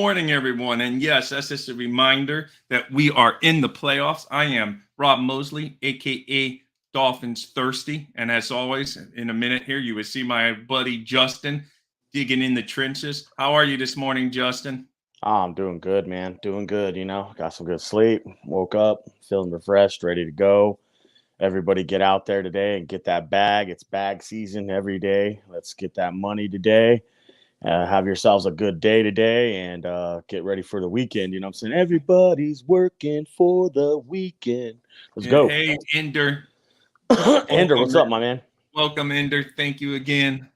morning, everyone. And yes, that's just a reminder that we are in the playoffs. I am Rob Mosley, aka Dolphins Thirsty. And as always, in a minute here, you will see my buddy Justin digging in the trenches. How are you this morning, Justin? Oh, I'm doing good, man. Doing good, Got some good sleep. Woke up, feeling refreshed, ready to go. Everybody get out there today and get that bag. It's bag season every day. Let's get that money today. Have yourselves a good day today and get ready for the weekend. You know what I'm saying? Everybody's working for the weekend. Let's Yeah, go. hey, Ender. Ender, what's up, my man? Welcome, Ender. Thank you again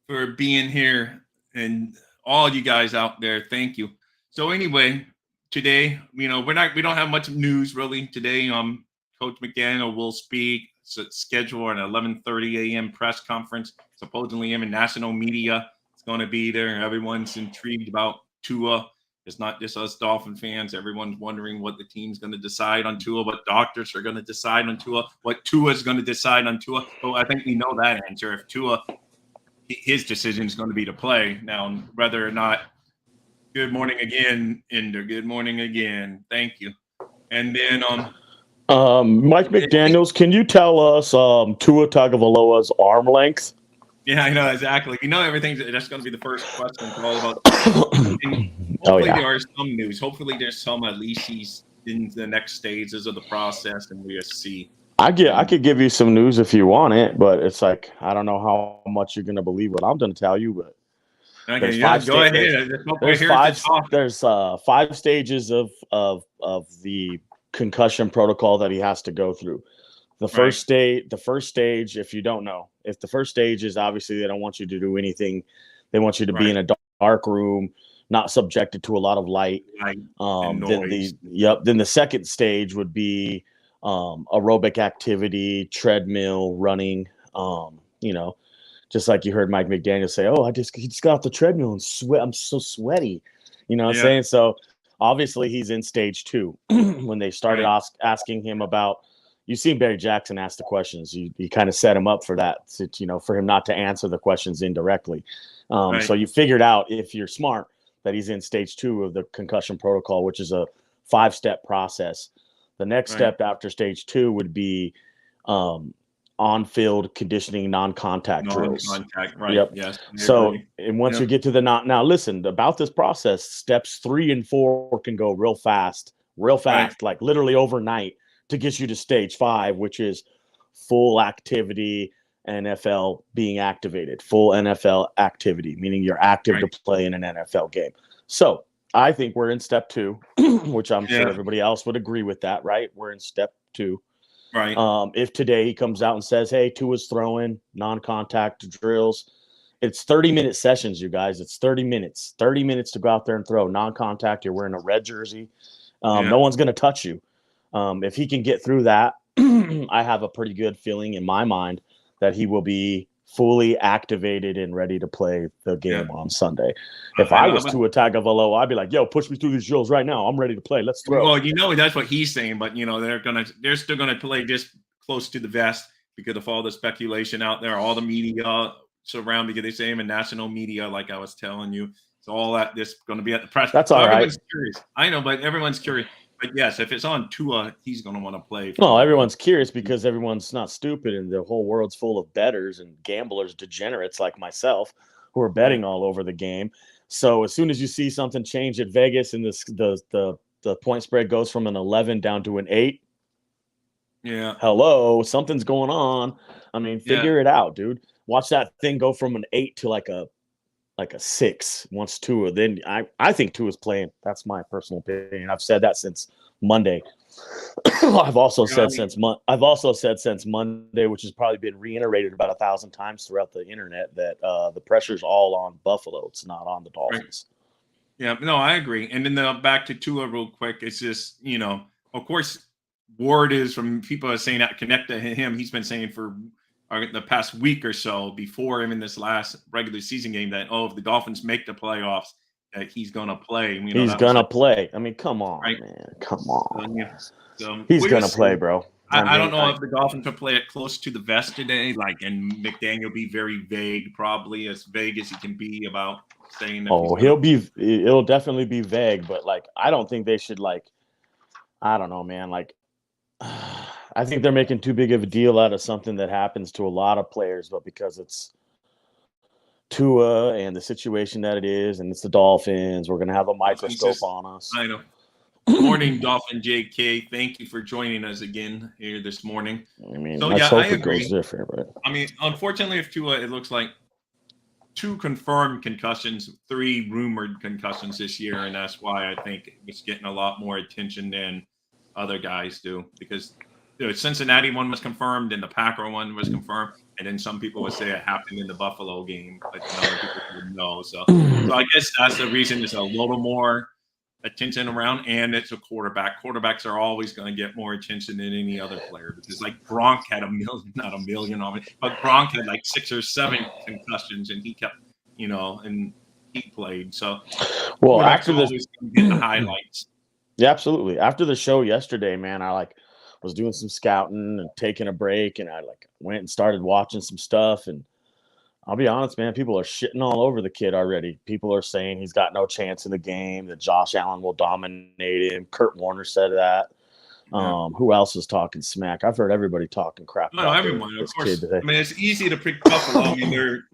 for being here. And all you guys out there, thank you. So anyway, today, we don't have much news really today. Coach McDaniel will speak. Schedule an 11:30 a.m. press conference. Supposedly, him and national media is going to be there. Everyone's intrigued about Tua. It's not just us Dolphin fans. Everyone's wondering what the team's going to decide on Tua, what doctors are going to decide on Tua, what Tua is going to decide on Tua. But I think we know that answer. If Tua, his decision is going to be to play. Now, whether or not, good morning again, Ender. Good morning again. Thank you. And then Mike McDaniels, can you tell us Tua Tagovailoa's arm length? Yeah, I know exactly. We know everything. That's going to be the first question. It's all about. Hopefully, there are some news. Hopefully, there's some. At least he's in the next stages of the process, and we'll see. I could give you some news if you want it, but it's like I don't know how much you're going to believe what I'm going to tell you. But okay, go ahead. There's five stages of the concussion protocol that he has to go through. The first stage, if you don't know, if the first stage is obviously they don't want you to do anything, they want you to be in a dark room, not subjected to a lot of light. Then the second stage would be aerobic activity, treadmill, running. Just like you heard Mike McDaniel say, "Oh, he just got off the treadmill and sweat. I'm so sweaty." You know what I'm saying? So obviously he's in stage 2 when they started asking him about. You've seen Barry Jackson ask the questions. You kind of set him up for that, for him not to answer the questions indirectly. So you figured out, if you're smart, that he's in stage 2 of the concussion protocol, which is a 5-step process. The next step after stage 2 would be on-field conditioning, non-contact drills. Yep. Yes. So, and once you get to the now listen about this process, steps 3 and 4 can go real fast, like literally overnight, to get you to stage 5, which is full activity, NFL being activated, full NFL activity, meaning you're active to play in an NFL game. So I think we're in step 2, which I'm sure everybody else would agree with that, right? We're in step 2. Right. If today he comes out and says, "Hey, Tua's throwing non-contact drills," it's 30-minute sessions, you guys. It's 30 minutes to go out there and throw non-contact. You're wearing a red jersey. No one's going to touch you. If he can get through that, I have a pretty good feeling in my mind that he will be fully activated and ready to play the game on Sunday. If I was Tua Tagovailoa, I'd be like, "Yo, push me through these drills right now. I'm ready to play. Let's throw." Well, that's what he's saying, but they're still gonna play just close to the vest because of all the speculation out there, all the media surround, because they say him in national media, like I was telling you. So all that this going to be at the press. That's all right. Curious. I know, but everyone's curious. But yes, if it's on Tua, he's going to want to play. Well, everyone's curious because everyone's not stupid, and the whole world's full of bettors and gamblers, degenerates like myself, who are betting all over the game. So as soon as you see something change at Vegas and the point spread goes from an 11 down to an 8, hello, something's going on. I mean, figure it out, dude. Watch that thing go from an 8 to like a 6 once Tua. Then I think Tua's playing. That's my personal opinion. I've said that since Monday. I've also said since Monday, which has probably been reiterated about 1,000 times throughout the internet, that the pressure's all on Buffalo. It's not on the Dolphins. Yeah, no, I agree. And then back to Tua real quick. It's just, of course, word is from people are saying that connect to him. He's been saying for the past week or so before him in this last regular season game that, if the Dolphins make the playoffs, that he's going to play. He's going to play. I mean, come on, man. Come on. So he's going to play, bro. I don't know if the Dolphins will play it close to the vest today, like, and McDaniel be very vague, probably as vague as he can be about saying if he's Oh, going to. it'll definitely be vague, but like I don't think they should like I don't know, man. Like I think they're making too big of a deal out of something that happens to a lot of players, but because it's Tua and the situation that it is, and it's the Dolphins, we're gonna have a microscope on us. I know. Morning, Dolphin JK. Thank you for joining us again here this morning. I mean, So let's yeah, I hope it agree. goes different, but I mean, unfortunately, if Tua, it looks like 2 confirmed concussions, 3 rumored concussions this year, and that's why I think it's getting a lot more attention than other guys do. Because the Cincinnati one was confirmed, and the Packer one was confirmed, and then some people would say it happened in the Buffalo game, but other people would know. So I guess that's the reason there's a little more attention around, and it's a quarterback. Quarterbacks are always going to get more attention than any other player because, like, Gronk had not a million on it, but Gronk had like 6 or 7 concussions, and he kept, and he played. So, well, quarterbacks are always going to get the highlights. Yeah, absolutely. After the show yesterday, man, I was doing some scouting and taking a break, and I went and started watching some stuff, and I'll be honest, man, people are shitting all over the kid already. People are saying he's got no chance in the game, that Josh Allen will dominate him. Kurt Warner said that. Yeah. Who else is talking smack? I've heard everybody talking crap about everyone, of course. kid today. I mean, it's easy to pick Buffalo. I mean, they're,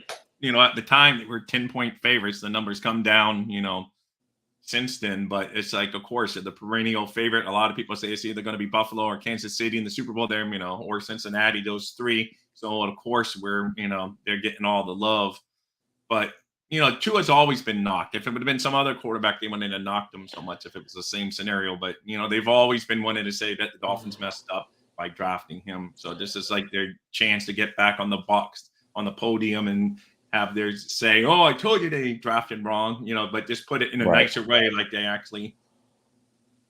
at the time they were 10-point favorites. The numbers come down, since then. But it's like, of course, the perennial favorite. A lot of people say it's either going to be Buffalo or Kansas City in the Super Bowl there, or Cincinnati, those 3. So, of course, they're getting all the love. But, Tua's always been knocked. If it would have been some other quarterback, they wouldn't have knocked him so much if it was the same scenario. But, they've always been wanting to say that the Dolphins messed up by drafting him. So this is like their chance to get back on the box, on the podium, and have theirs say, "Oh, I told you they drafted wrong," but just put it in a nicer way, like they actually.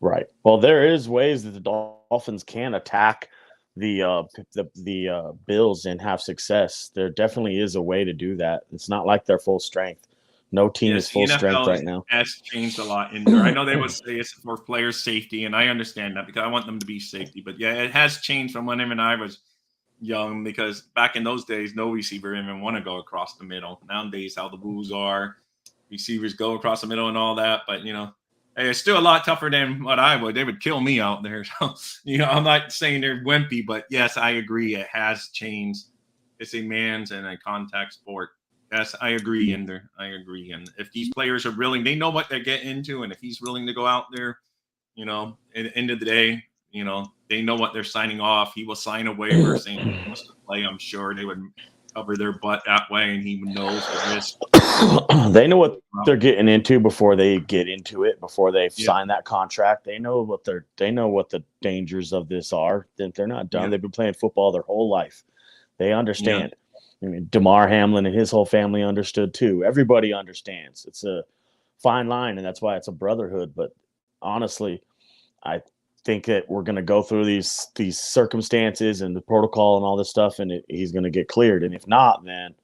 Right. Well, there is ways that the Dolphins can attack the Bills and have success. There definitely is a way to do that. It's not like they're full strength. No team is full strength right now. Has changed a lot in there. I know they would say it's for player safety, and I understand that because I want them to be safety. But yeah, it has changed from when him and I was young, because back in those days, no receiver even want to go across the middle. Nowadays, how the rules are, receivers go across the middle and all that. But hey, it's still a lot tougher than what I would. They would kill me out there. So I'm not saying they're wimpy, but yes, I agree. It has changed. It's a man's and a contact sport. Yes, I agree, Ender. I agree. And if these players are willing, they know what they're getting into. And if he's willing to go out there, at the end of the day, they know what they're signing off. He will sign a waiver saying he wants to play. I'm sure they would cover their butt that way, and he knows the risk. They know what they're getting into before they get into it, before they sign that contract. They know what the dangers of this are. That they're not done. They've been playing football their whole life. They understand. I mean, DeMar Hamlin and his whole family understood too. Everybody understands. It's a fine line, and that's why it's a brotherhood. But honestly, I think that we're going to go through these circumstances and the protocol and all this stuff, and he's going to get cleared. And if not, then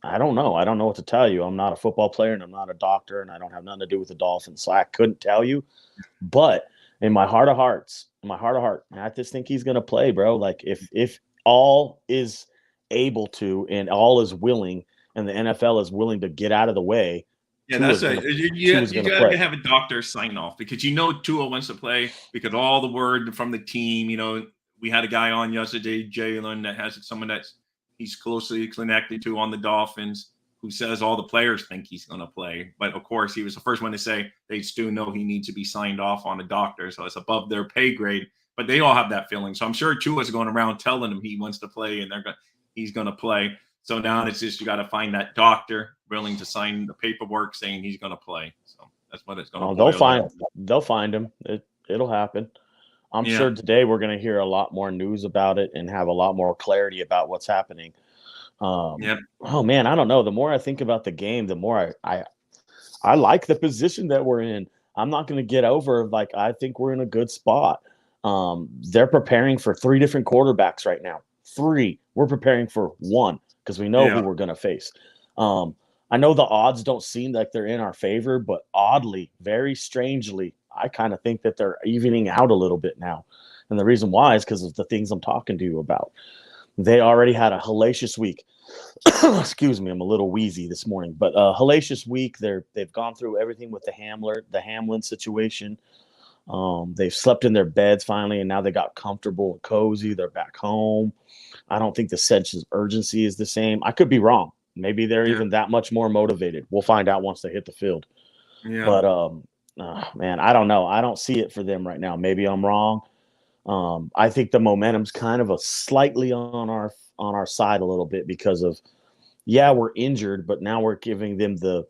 I don't know. I don't know what to tell you. I'm not a football player, and I'm not a doctor, and I don't have nothing to do with the Dolphins, so I couldn't tell you. But in my heart of hearts, I just think he's going to play, bro. Like if all is able to and all is willing, and the NFL is willing to get out of the way. Yeah, that's it. You got to have a doctor sign off, because Tua wants to play, because all the word from the team. We had a guy on yesterday, Jalen, that has someone that's he's closely connected to on the Dolphins, who says all the players think he's going to play. But of course, he was the first one to say they still know he needs to be signed off on a doctor, so it's above their pay grade. But they all have that feeling. So I'm sure Tua's going around telling him he wants to play, and he's going to play. So now it's just you got to find that doctor willing to sign the paperwork saying he's going to play. So that's what it's going to. They'll find him. It'll happen. I'm sure today we're going to hear a lot more news about it and have a lot more clarity about what's happening. Oh man, I don't know. The more I think about the game, the more I like the position that we're in. I'm not going to get over, I think we're in a good spot. They're preparing for 3 different quarterbacks right now. 3. We're preparing for 1 because we know who we're going to face. I know the odds don't seem like they're in our favor, but oddly, very strangely, I kind of think that they're evening out a little bit now. And the reason why is because of the things I'm talking to you about. They already had a hellacious week. Excuse me, I'm a little wheezy this morning, but hellacious week. They've gone through everything with the Hamlin situation. They've slept in their beds finally, and now they got comfortable and cozy. They're back home. I don't think the sense of urgency is the same. I could be wrong. Maybe they're even that much more motivated. We'll find out once they hit the field. Yeah. But man, I don't know. I don't see it for them right now. Maybe I'm wrong. I think the momentum's kind of slightly on our side a little bit because of we're injured, but now we're giving them the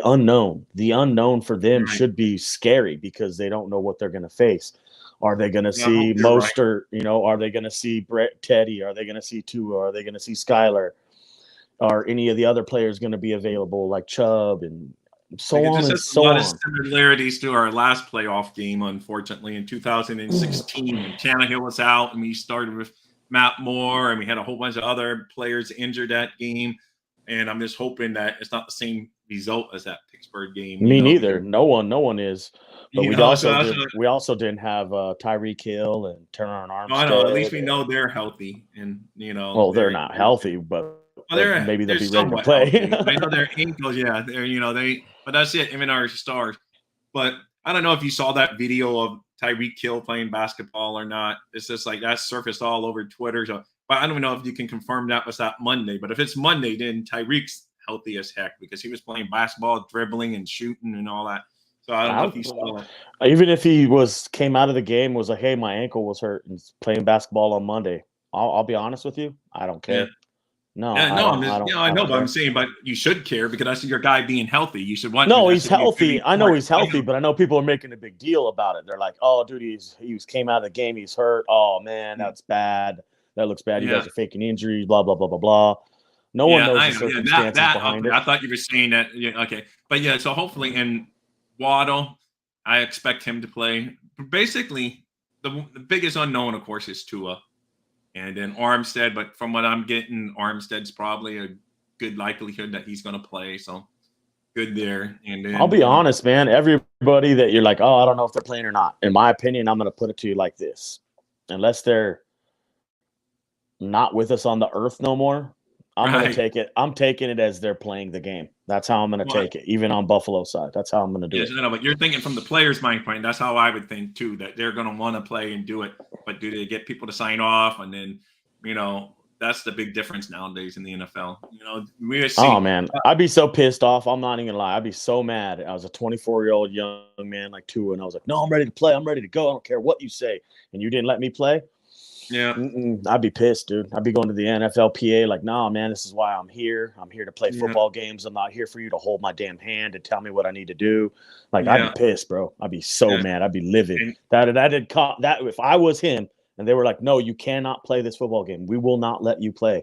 unknown. The unknown for them should be scary because they don't know what they're going to face. Are they going to see Mostert? Right. Are they going to see Teddy? Are they going to see Tua? Are they going to see Skylar? Are any of the other players going to be available, like Chubb and so on and so on? A lot of similarities to our last playoff game, unfortunately, in 2016 when Tannehill was out and we started with Matt Moore and we had a whole bunch of other players injured that game. And I'm just hoping that it's not the same result as that Pittsburgh game. Me neither. No one is. But we also didn't have Tyreek Hill and Terron Armstead. I know. At least we know they're healthy, and Well, they're not healthy, but maybe they'll be ready to play. I know their ankles. Yeah, they're But that's it. Even our stars. But I don't know if you saw that video of Tyreek Hill playing basketball or not. It's just like that surfaced all over Twitter. So, but I don't know if you can confirm that was that Monday. But if it's Monday, then Tyreek's healthy as heck because he was playing basketball, dribbling and shooting and all that. So I don't know if he saw that. Even if he came out of the game was like, hey, my ankle was hurt and playing basketball on Monday. I'll be honest with you. I don't care. Yeah. I know, but I'm saying, but you should care because that's your guy being healthy. You should want. No, he's healthy. I know he's healthy, but I know people are making a big deal about it. They're like, "Oh, dude, he came out of the game. He's hurt. Oh man, that's bad. That looks bad. You guys are faking injuries. Blah blah blah blah blah." No one knows the circumstances behind it. I thought you were saying that. Yeah, okay, but so hopefully, and Waddle, I expect him to play. Basically, the biggest unknown, of course, is Tua. And then Armstead, but from what I'm getting, Armstead's probably a good likelihood that he's going to play. So good there. And then, I'll be honest, man. Everybody that you're like, oh, I don't know if they're playing or not. In my opinion, I'm going to put it to you like this: unless they're not with us on the earth no more, I'm going to take it. I'm taking it as they're playing the game. That's how I'm going to take it, even on Buffalo side. That's how I'm going to do it. No, but you're thinking from the player's mind point. That's how I would think too. That they're going to want to play and do it. But do they get people to sign off? And then, that's the big difference nowadays in the NFL. Oh man, I'd be so pissed off. I'm not even gonna lie. I'd be so mad. I was a 24-year-old young man like Tua, and I was like, no, I'm ready to play. I'm ready to go. I don't care what you say. And you didn't let me play. Yeah, I'd be pissed, dude. I'd be going to the NFLPA like, nah, man, this is why I'm here. I'm here to play football games. I'm not here for you to hold my damn hand and tell me what I need to do. Like, I'd be pissed, bro. I'd be so mad. I'd be livid. And that if I was him and they were like, no, you cannot play this football game. We will not let you play.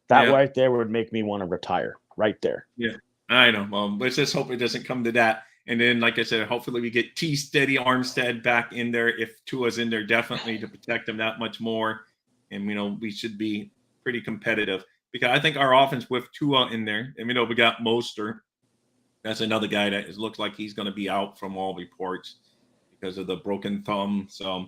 That right there would make me want to retire right there. Yeah, I know. Well, let's just hope it doesn't come to that. And then, like I said, hopefully we get Steady Armstead back in there. If Tua's in there, definitely to protect him that much more. And, we should be pretty competitive. Because I think our offense with Tua in there, and we got Mostert. That's another guy that looks like he's going to be out from all reports because of the broken thumb. So,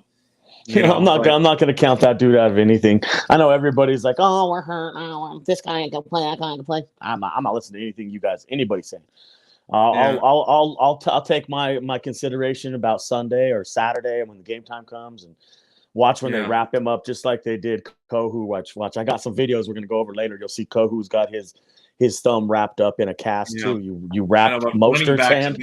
I'm not going to count that dude out of anything. I know everybody's like, oh, we're hurt. Oh, this guy ain't going to play. That guy ain't going to play. I'm not listening to anything anybody's saying. I'll take my consideration about Sunday or Saturday when the game time comes and watch when they wrap him up just like they did Kohu. Watch. I got some videos we're gonna go over later. You'll see Kohu's got his thumb wrapped up in a cast too. You wrapped Mostert's hand.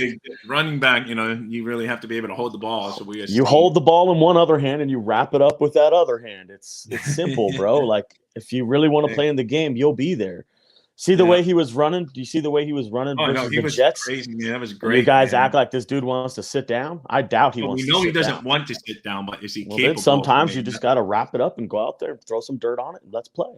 Running back, you really have to be able to hold the ball. So you hold the ball in one other hand and you wrap it up with that other hand. It's simple, bro. Like if you really want to play in the game, you'll be there. See the way he was running? Do you see the way he was running versus the Jets? Crazy, man. That was great. You guys act like this dude wants to sit down. I doubt he wants to sit down. We know he doesn't want to sit down, but is he capable? Then sometimes you just got to wrap it up and go out there and throw some dirt on it and let's play.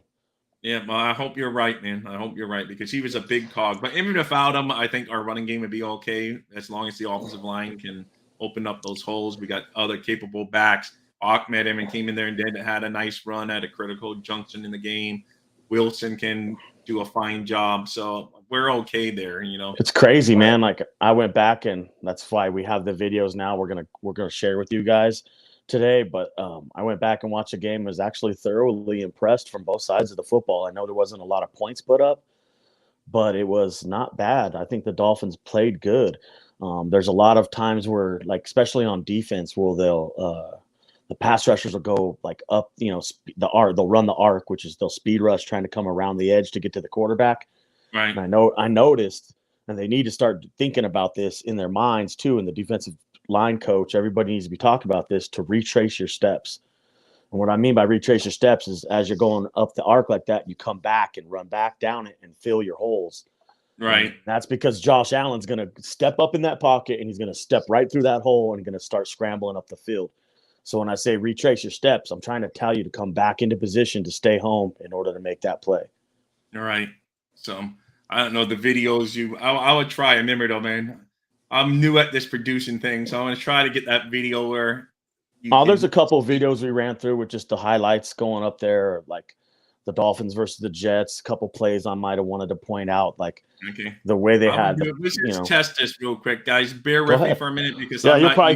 Yeah, well, I hope you're right, man. I hope you're right because he was a big cog. But even without him, I think our running game would be okay as long as the offensive line can open up those holes. We got other capable backs. Ahmed even came in there and had a nice run at a critical junction in the game. Wilson can do a fine job, so we're okay there. It's crazy, man. Like I went back, and that's why we have the videos now. We're gonna share with you guys. today, but I went back and watched the game. I was actually thoroughly impressed from both sides of the football. I know there wasn't a lot of points put up, but it was not bad. I think the Dolphins played good. There's a lot of times where, like, especially on defense, where the pass rushers will go like up, the arc. They'll run the arc, which is they'll speed rush, trying to come around the edge to get to the quarterback. Right. And I noticed, and they need to start thinking about this in their minds too. And the defensive line coach, everybody needs to be talking about this, to retrace your steps. And what I mean by retrace your steps is, as you're going up the arc like that, you come back and run back down it and fill your holes. Right. And that's because Josh Allen's going to step up in that pocket, and he's going to step right through that hole and going to start scrambling up the field. So when I say retrace your steps, I'm trying to tell you to come back into position to stay home in order to make that play. All right. So I don't know the videos I would try. Remember though, man, I'm new at this producing thing, so I'm going to try to get that video where there's a couple of videos we ran through with just the highlights going up there, like the Dolphins versus the Jets. A couple plays I might have wanted to point out, like the way they had. Let's just test this real quick, guys. Bear with me for a minute, because you'll probably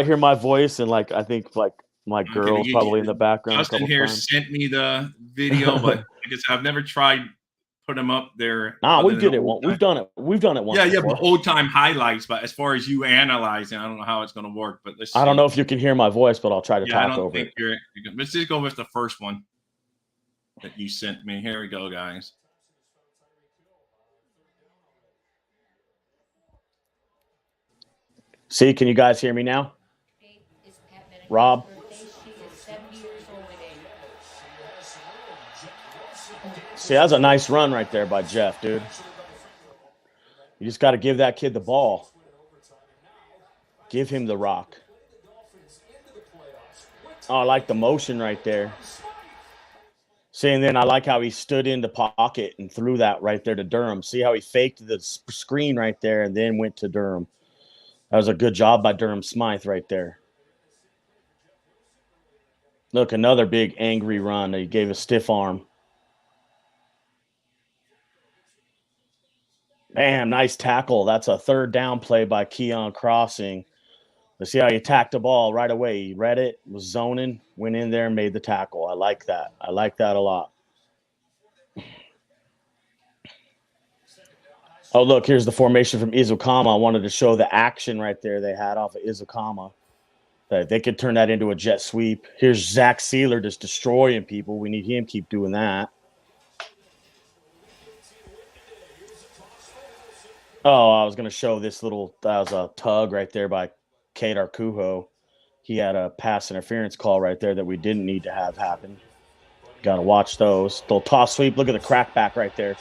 hear my voice, and like I think like my girl's probably in the background. Justin here sent me the video, but because I've never tried put them up there. We did it. We've done it. We've done it once. Yeah, but old time highlights. But as far as you analyzing, I don't know how it's going to work. But let's. I don't know if you can hear my voice, but I'll try to talk over it. Let's just go with the first one that you sent me. Here we go, guys. See, can you guys hear me now? Rob? See, that's a nice run right there by Jeff, dude. You just got to give that kid the ball. Give him the rock. Oh, I like the motion right there. See, and then I like how he stood in the pocket and threw that right there to Durham. See how he faked the screen right there and then went to Durham. That was a good job by Durham Smythe right there. Look, another big angry run. He gave a stiff arm. Bam, nice tackle. That's a third down play by Keon Crossing. Let's see how he attacked the ball right away. He read it, was zoning, went in there and made the tackle. I like that. I like that a lot. Oh, look, here's the formation from Izukama. I wanted to show the action right there they had off of Izukama. That they could turn that into a jet sweep. Here's Zach Sealer just destroying people. We need him to keep doing that. Oh, I was going to show this little – that was a tug right there by Kadar Kuho. He had a pass interference call right there that we didn't need to have happen. Got to watch those. Little toss sweep. Look at the crackback right there.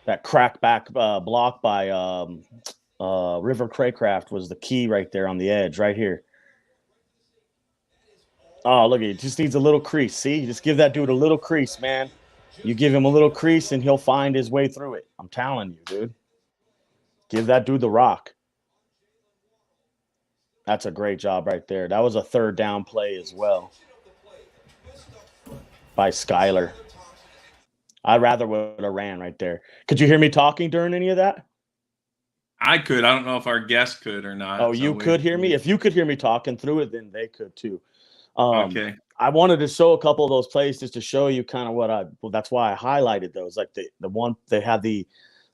That crackback block by River Craycraft was the key right there on the edge right here. Oh, look, he just needs a little crease. See, just give that dude a little crease, man. You give him a little crease and he'll find his way through it. I'm telling you, dude. Give that dude the rock. That's a great job right there. That was a third down play as well by Skyler. I rather would have ran right there. Could you hear me talking during any of that? I could. I don't know if our guest could or not. Oh, you could hear me? If you could hear me talking through it, then they could too. Okay. I wanted to show a couple of those plays just to show you kind of that's why I highlighted those. Like the one they had the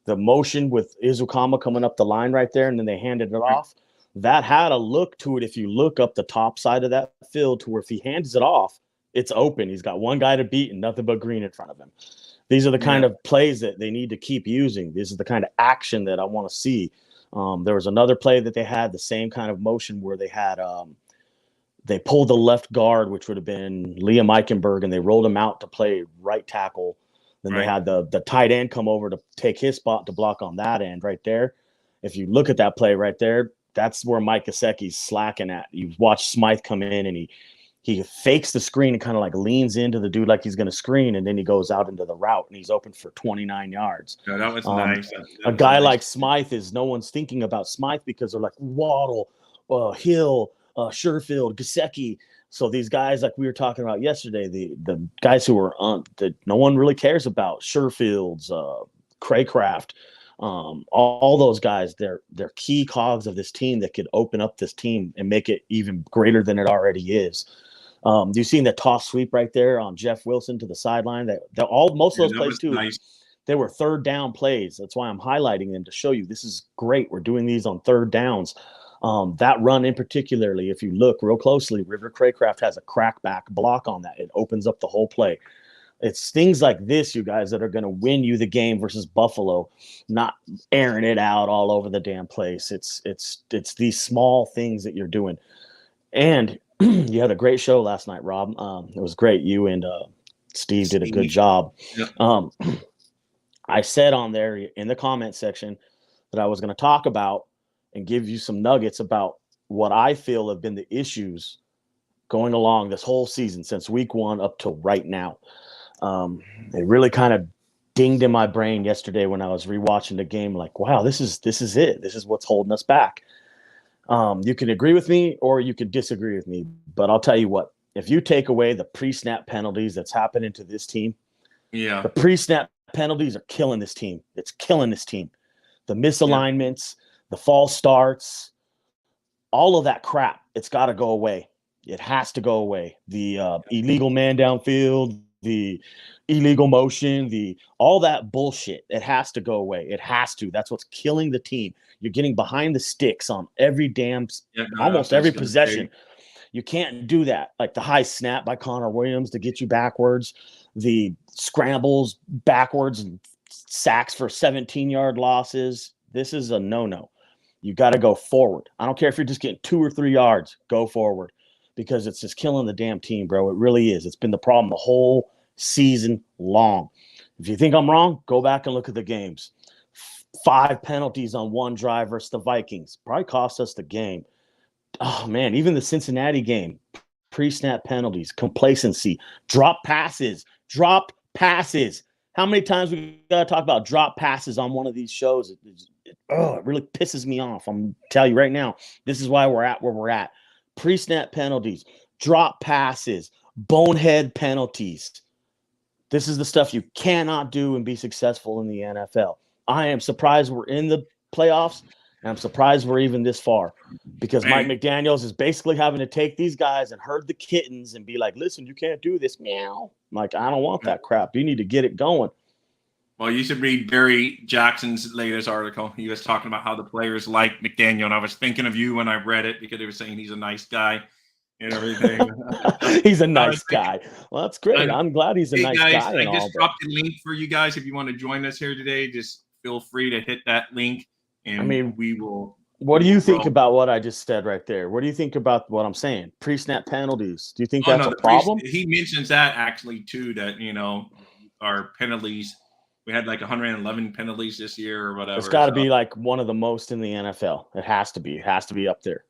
motion with Izukama coming up the line right there, and then they handed it off. That had a look to it if you look up the top side of that field, to where if he hands it off, it's open. He's got one guy to beat and nothing but green in front of him. These are the kind of plays that they need to keep using. This is the kind of action that I want to see. There was another play that they had the same kind of motion where they had they pulled the left guard, which would have been Liam Eichenberg, and they rolled him out to play right tackle. Then they had the tight end come over to take his spot to block on that end right there. If you look at that play right there, that's where Mike Gesicki's slacking at. You watch Smythe come in and he fakes the screen and kind of like leans into the dude like he's going to screen, and then he goes out into the route and he's open for 29 yards. Yeah, that was nice. A guy like Smythe is no one's thinking about Smythe because they're like Waddle, Hill, Sherfield, Gesicki. So these guys, like we were talking about yesterday, the guys who are that no one really cares about, Sherfields, Craycraft, All those guys, they're key cogs of this team that could open up this team and make it even greater than it already is. You seen the toss sweep right there on Jeff Wilson to the sideline? Most of those plays too. Nice. They were third down plays. That's why I'm highlighting them to show you this is great. We're doing these on third downs. That run in particularly, if you look real closely, River Craycraft has a crackback block on that. It opens up the whole play. It's things like this, you guys, that are going to win you the game versus Buffalo, not airing it out all over the damn place. It's these small things that you're doing. And you had a great show last night, Rob. It was great. You and Steve did a good job. Yep. I said on there in the comment section that I was going to talk about and give you some nuggets about what I feel have been the issues going along this whole season since week 1 up to right now. It really kind of dinged in my brain yesterday when I was rewatching the game. Like, wow, this is it. This is what's holding us back. You can agree with me or you can disagree with me, but I'll tell you what, if you take away the pre-snap penalties that's happening to this team, the pre-snap penalties are killing this team. It's killing this team. The misalignments, the false starts, all of that crap, it's got to go away. It has to go away. The illegal man downfield, the illegal motion, all that bullshit, it has to go away. It has to. That's what's killing the team. You're getting behind the sticks on every almost every possession. You can't do that. Like the high snap by Connor Williams to get you backwards, the scrambles backwards and sacks for 17-yard losses. This is a no-no. You got to go forward. I don't care if you're just getting 2 or 3 yards, go forward, because it's just killing the damn team, bro. It really is. It's been the problem the whole season long. If you think I'm wrong, go back and look at the games. 5 penalties on one drive versus the Vikings. Probably cost us the game. Oh, man, even the Cincinnati game, pre-snap penalties, complacency, drop passes. How many times we got to talk about drop passes on one of these shows? It really pisses me off. I'm telling you right now, this is why we're at where we're at. Pre-snap penalties, drop passes, bonehead penalties. This is the stuff you cannot do and be successful in the NFL. I am surprised we're in the playoffs, and I'm surprised we're even this far, because Mike McDaniels is basically having to take these guys and herd the kittens and be like, listen, you can't do this, meow. Like, I don't want that crap. You need to get it going. Well, you should read Barry Jackson's latest article. He was talking about how the players like McDaniel, and I was thinking of you when I read it because they were saying he's a nice guy and everything. He's a nice guy. Well, that's great. I'm glad he's a nice guys, guy. I just dropped a link for you guys. If you want to join us here today, just feel free to hit that link, and we will. What do you think about what I just said right there? What do you think about what I'm saying? Pre-snap penalties. Do you think that's a problem? He mentions that actually too, that, our penalties, we had like 111 penalties this year or whatever. It's got to be like one of the most in the NFL. It has to be. It has to be up there.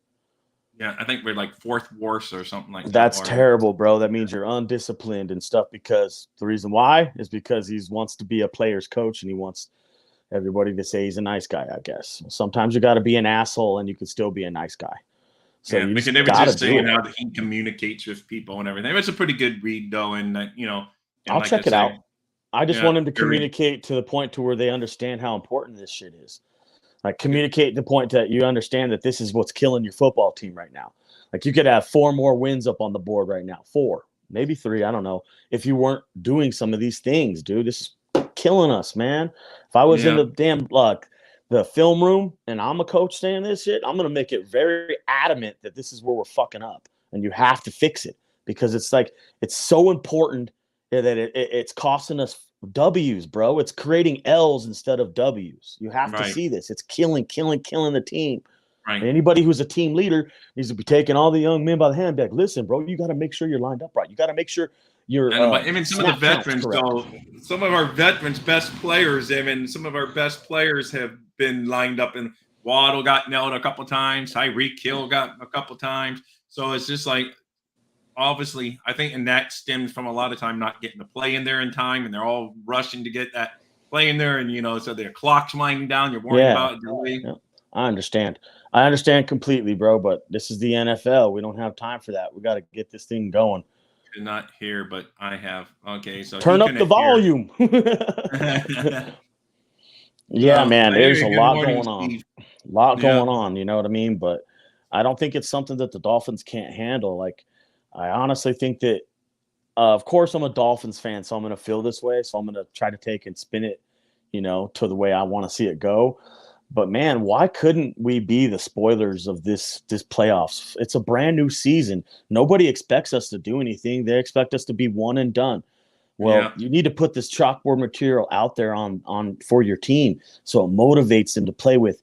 Yeah, I think we're like 4th worst or something like that. That's terrible, bro. That means you're undisciplined and stuff, because the reason why is because he wants to be a player's coach and he wants everybody to say he's a nice guy, I guess. Sometimes you got to be an asshole and you can still be a nice guy. So you because they were just saying how he communicates with people and everything. It's a pretty good read, though, and I'll check it out. I just want him to communicate to the point to where they understand how important this shit is. Like, communicate to the point that you understand that this is what's killing your football team right now. Like, you could have 4 more wins up on the board right now. 4, maybe 3, I don't know. If you weren't doing some of these things, dude, this is killing us, man. If I was in the damn the film room and I'm a coach saying this shit, I'm going to make it very adamant that this is where we're fucking up and you have to fix it, because it's like, it's so important that it's costing us W's, bro. It's creating L's instead of W's. You have to see this. It's killing the team. Right. And anybody who's a team leader needs to be taking all the young men by the hand back. Listen, bro, you got to make sure you're lined up right. You got to make sure you're. Some of the veterans, though, some of our veterans, best players, some of our best players have been lined up. And Waddle got nailed a couple times. Tyreek Hill got a couple times. So it's just like, obviously, I think, and that stems from a lot of time not getting the play in there in time, and they're all rushing to get that play in there, and so their clock's winding down. You're worried about it. Yeah. I understand completely, bro. But this is the NFL. We don't have time for that. We got to get this thing going. You're not here, but I have. Okay, so turn up the volume. Yeah, man, I hear there's a you. Good lot morning, going on. Steve. A lot Yeah, going on, you know what I mean? But I don't think it's something that the Dolphins can't handle. Like, I honestly think that, of course, I'm a Dolphins fan, so I'm going to feel this way. So I'm going to try to take and spin it, to the way I want to see it go. But man, why couldn't we be the spoilers of this playoffs? It's a brand new season. Nobody expects us to do anything. They expect us to be one and done. Well, yeah, you need to put this chalkboard material out there on for your team so it motivates them to play with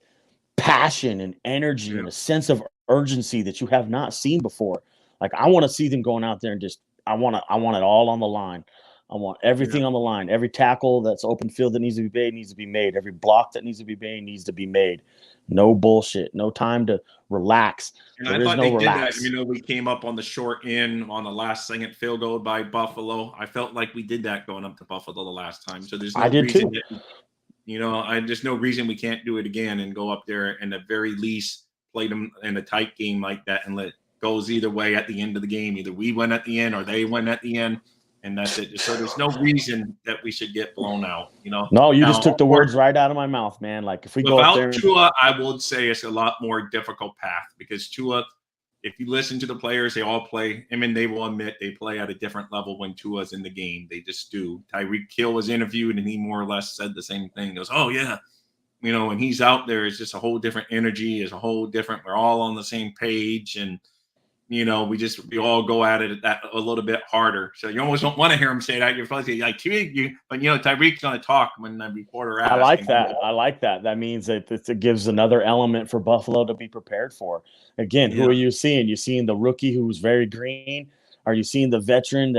passion and energy yeah, and a sense of urgency that you have not seen before. Like I want to see them going out there and just I want it all on the line. I want yeah. everything on the line. Every tackle that's open field that needs to be made needs to be made. Every block that needs to be made needs to be made. No bullshit. No time to relax. And I There is thought no they did that. relax. We came up on the short end on the last second field goal by Buffalo. I felt like we did that going up to Buffalo the last time. So there's I no did reason too. that there's no reason we can't do it again and go up there and at very least play them in a tight game like that and let goes either way at the end of the game. Either we win at the end or they win at the end, and that's it. So there's no reason that we should get blown out. No, you Now, just took of the course, words right out of my mouth, man. Like if we go up without there and Tua, I would say it's a lot more difficult path because Tua, if you listen to the players, they all play. I mean, they will admit they play at a different level when Tua's in the game. They just do. Tyreek Hill was interviewed and he more or less said the same thing. He goes, "Oh yeah, when he's out there, it's just a whole different energy. It's a whole different. We're all on the same page, and we all go at it that a little bit harder. So you almost don't want to hear him say that. You're fuzzy like Tyreek, but Tyreek's going to talk when the reporter I asks. like that. I like that. That means that it gives another element for Buffalo to be prepared for. Again, who Yeah, are you seeing? You seeing the rookie who's very green? Are you seeing the veteran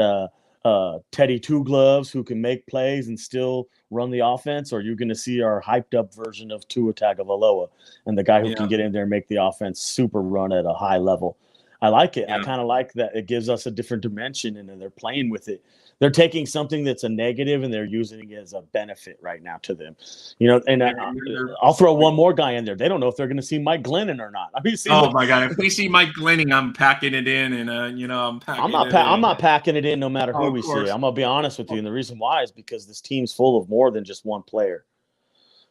Teddy Two Gloves who can make plays and still run the offense? Or are you going to see our hyped up version of Tua Tagovailoa and the guy who can yeah, get in there and make the offense super run at a high level? I like it. I yeah. kind of like that. It gives us a different dimension, and then they're playing with it. They're taking something that's a negative and they're using it as a benefit right now to them. And And remember, I'll throw one more guy in there. They don't know if they're going to see Mike Glennon or not. I mean, see, oh my God, if we see Mike Glenning, I'm packing it in, and I'm I'm packing not. it I'm in. not packing it in no matter who Oh, of we see. course. I'm gonna be honest with you, and the reason why is because this team's full of more than just one player.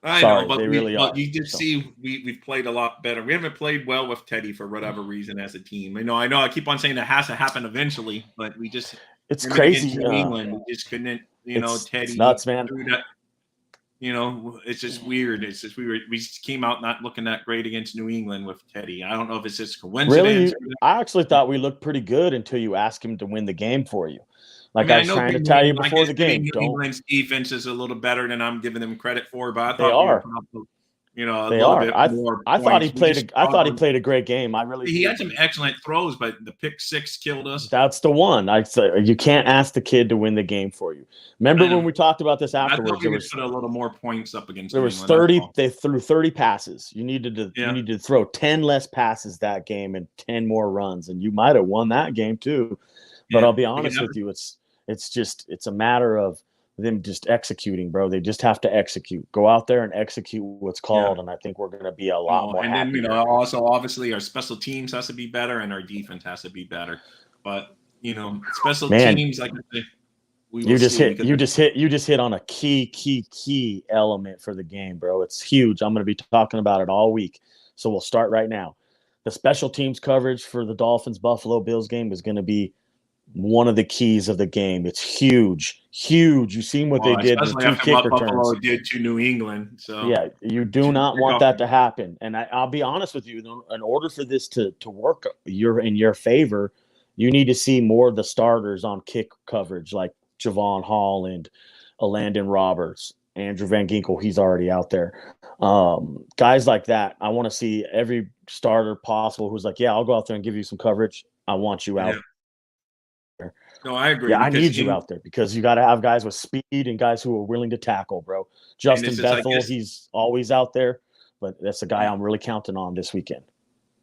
I know, Sorry, but they really but are. you did So see we've played a lot better. We haven't played well with Teddy for whatever reason as a team. I know. I keep on saying that has to happen eventually, but we just it's remember against crazy. New England, we just couldn't. It's Teddy nuts, man. threw that. It's just weird. It's just we just came out not looking that great against New England with Teddy. I don't know if it's just coincidence. Really, I actually thought we looked pretty good until you asked him to win the game for you. I Like mean, I I was know trying to New tell you England. I before guess the maybe game, New don't. England's defense is a little better than I'm giving them credit for, but I They thought we were are. putting up, a They little are. bit more I thought he points. We played. just I thought he struggled. played a great game. I really He did. had some excellent throws, but the pick six killed us. That's the one. I say you can't ask the kid to win the game for you. Remember I when know. we talked about this I thought afterwards? we would put a little more points up against There New was England. That's 30. all. They threw 30 passes. You needed Yeah, to throw 10 less passes that game and 10 more runs, and you might have won that game too. But yeah. I'll be We can honest have with you, it's a matter of them just executing, bro. They just have to execute. Go out there and execute what's yeah. called, and I think we're going to be a lot Oh, more and then happier. also obviously our special teams has to be better and our defense has to be better. But special Man, teams, like I say, we will you just see hit because you just hit on a key element for the game, bro. It's huge. I'm going to be talking about it all week. So we'll start right now. The special teams coverage for the Dolphins Buffalo Bills game is going to be one of the keys of the game. It's huge. Huge. You've seen what they did in the especially two after kick what returns. Buffalo did to New England. So Yeah, you do to the not want kickoff, that to happen. And I'll be honest with you, in order for this to work in your favor, you need to see more of the starters on kick coverage, like Javon Holland, Landon Roberts, Andrew Van Ginkel. He's already out there. Guys like that. I want to see every starter possible who's like, yeah, I'll go out there and give you some coverage. I want you yeah. out there. No, I agree Yeah, I because need you out there because you got to have guys with speed and guys who are willing to tackle, bro. Justin this is, I Bethel, guess, he's always out there, but that's a guy I'm really counting on this weekend.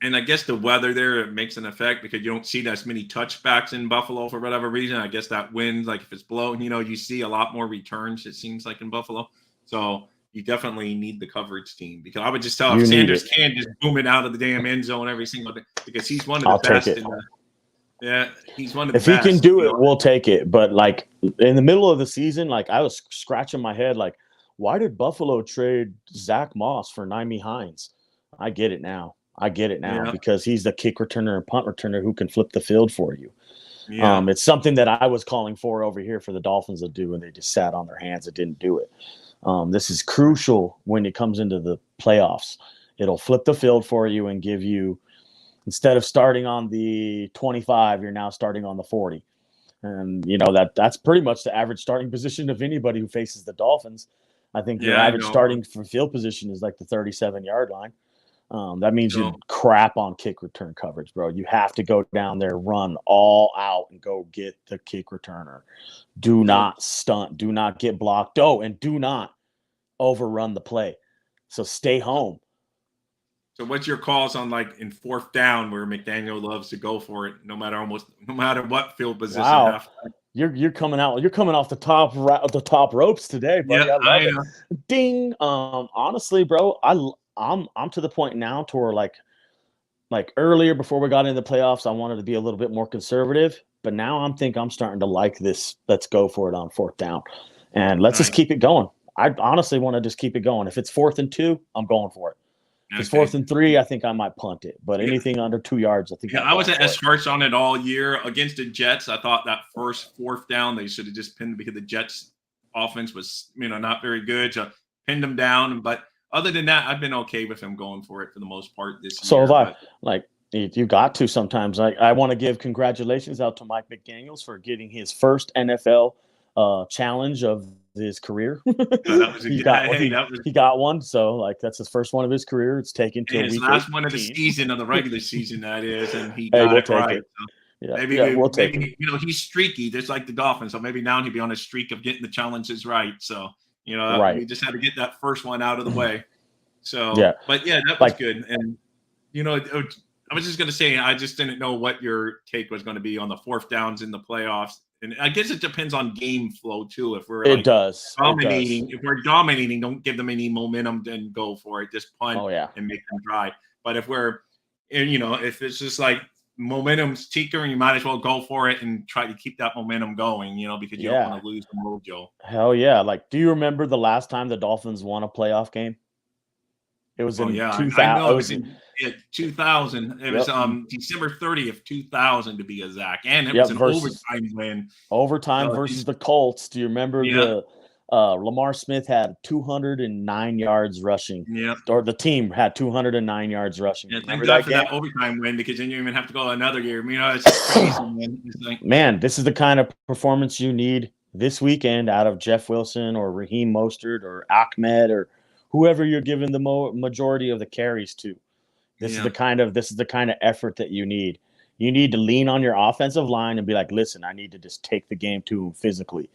and I guess the weather there makes an effect because you don't see as many touchbacks in Buffalo for whatever reason. I guess that wind, like if it's blowing, you see a lot more returns. It seems like in Buffalo, so you definitely need the coverage team because I would just tell if You need Sanders it. can just boom it out of the damn end zone every single day because he's one of I'll the take best. it. He's one of the If he can best. do it, we'll take it. But like in the middle of the season, like I was scratching my head, like why did Buffalo trade Zach Moss for Naimi Hines? I get it now. Yeah. Because he's the kick returner and punt returner who can flip the field for you. Yeah. It's something that I was calling for over here for the Dolphins to do, and they just sat on their hands and didn't do it. This is crucial when it comes into the playoffs. It'll flip the field for you and give you, instead of starting on the 25, you're now starting on the 40. And, that's pretty much the average starting position of anybody who faces the Dolphins. I think your Yeah, I average know. starting for field position is like the 37-yard line. That means So- you crap on kick return coverage, bro. You have to go down there, run all out, and go get the kick returner. Do not stunt. Do not get blocked. Oh, and do not overrun the play. So stay home. So what's your calls on like in 4th down where McDaniel loves to go for it no matter what field position? Wow. You're coming out. You're coming off the top ropes today, buddy. Yeah, I love know. it. Ding. Honestly, bro, I'm to the point now to where like earlier before we got into the playoffs, I wanted to be a little bit more conservative, but now I'm starting to like this. Let's go for it on 4th down, and let's just keep it going. I honestly want to just keep it going. If it's 4th and 2, I'm going for it. If it's 4th and 3, I think I might punt it. But anything under 2 yards, I think. Yeah, I wasn't as harsh on it all year against the Jets. I thought that first 4th down they should have just pinned because the Jets' offense was not very good. So pinned them down, but other than that, I've been okay with him going for it for the most part this year. So have I. Like, you got to sometimes. I want to give congratulations out to Mike McDaniels for getting his first NFL challenge of his career. He got one. So, like, that's his first one of his career. It's taken to his week last 18. one of the season, of the regular season, that is. And he Hey, got we'll it take right. it. So Yeah, maybe we'll take it. He's streaky, just like the Dolphins. So maybe now he'll be on a streak of getting the challenges right. So, Right. we just had to get that first one out of the way. So, Yeah. But yeah, that was good. And, I was just going to say, I just didn't know what your take was going to be on the 4th downs in the playoffs. And I guess it depends on game flow too. If we're dominating, if we're dominating, don't give them any momentum and go for it. Just punt and make them drive. But if if it's just like momentum's tinkering, you might as well go for it and try to keep that momentum going, because you don't want to lose the mojo. Hell yeah. Like, do you remember the last time the Dolphins won a playoff game? It was in 2000. I know. It was in 2000. It was December 30th, 2000 to be exact. And it was an overtime win. Overtime versus the Colts. Do you remember the Lamar Smith had 209 yards rushing? Yeah. Or the team had 209 yards rushing. Yeah, thank God for that overtime win, because then you even have to go another year. It's just crazy, man. It's like, man, this is the kind of performance you need this weekend out of Jeff Wilson or Raheem Mostert or Ahmed or whoever you're giving the majority of the carries to. This is the kind of effort that you need. You need to lean on your offensive line and be like, listen, I need to just take the game to him physically.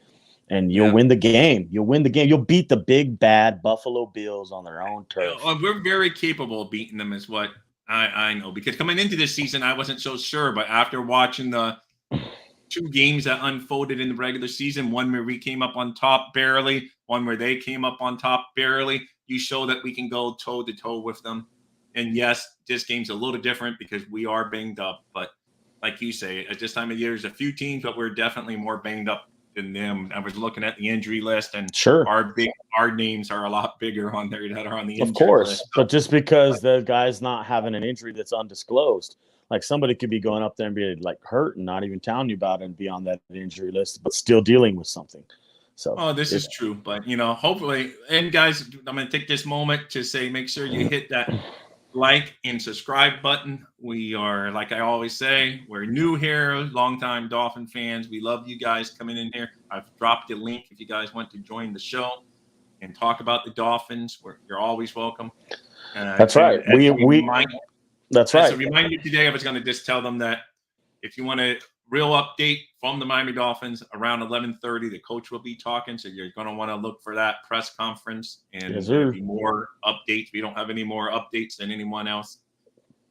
And you'll win the game. You'll win the game. You'll beat the big, bad Buffalo Bills on their own turf. We're very capable of beating them is what I know. Because coming into this season, I wasn't so sure. But after watching the 2 games that unfolded in the regular season, one where we came up on top barely, one where they came up on top barely, you show that we can go toe-to-toe with them. And yes, this game's a little different because we are banged up. But like you say, at this time of year, there's a few teams, but we're definitely more banged up than them. I was looking at the injury list, and our names are a lot bigger on there that are on the injury list. So, but just because the guy's not having an injury that's undisclosed, like somebody could be going up there and be like hurt and not even telling you about it and be on that injury list, but still dealing with something. So, this is true, but hopefully, and guys, I'm going to take this moment to say, make sure you hit that like and subscribe button. We are, like I always say, we're new here, longtime Dolphin fans. We love you guys coming in here. I've dropped a link if you guys want to join the show and talk about the Dolphins. You're always welcome. That's right. That's right. As a reminder today, I was going to just tell them that if you want a real update from the Miami Dolphins around 11:30, the coach will be talking. So you're going to want to look for that press conference, and there'll be more updates. We don't have any more updates than anyone else.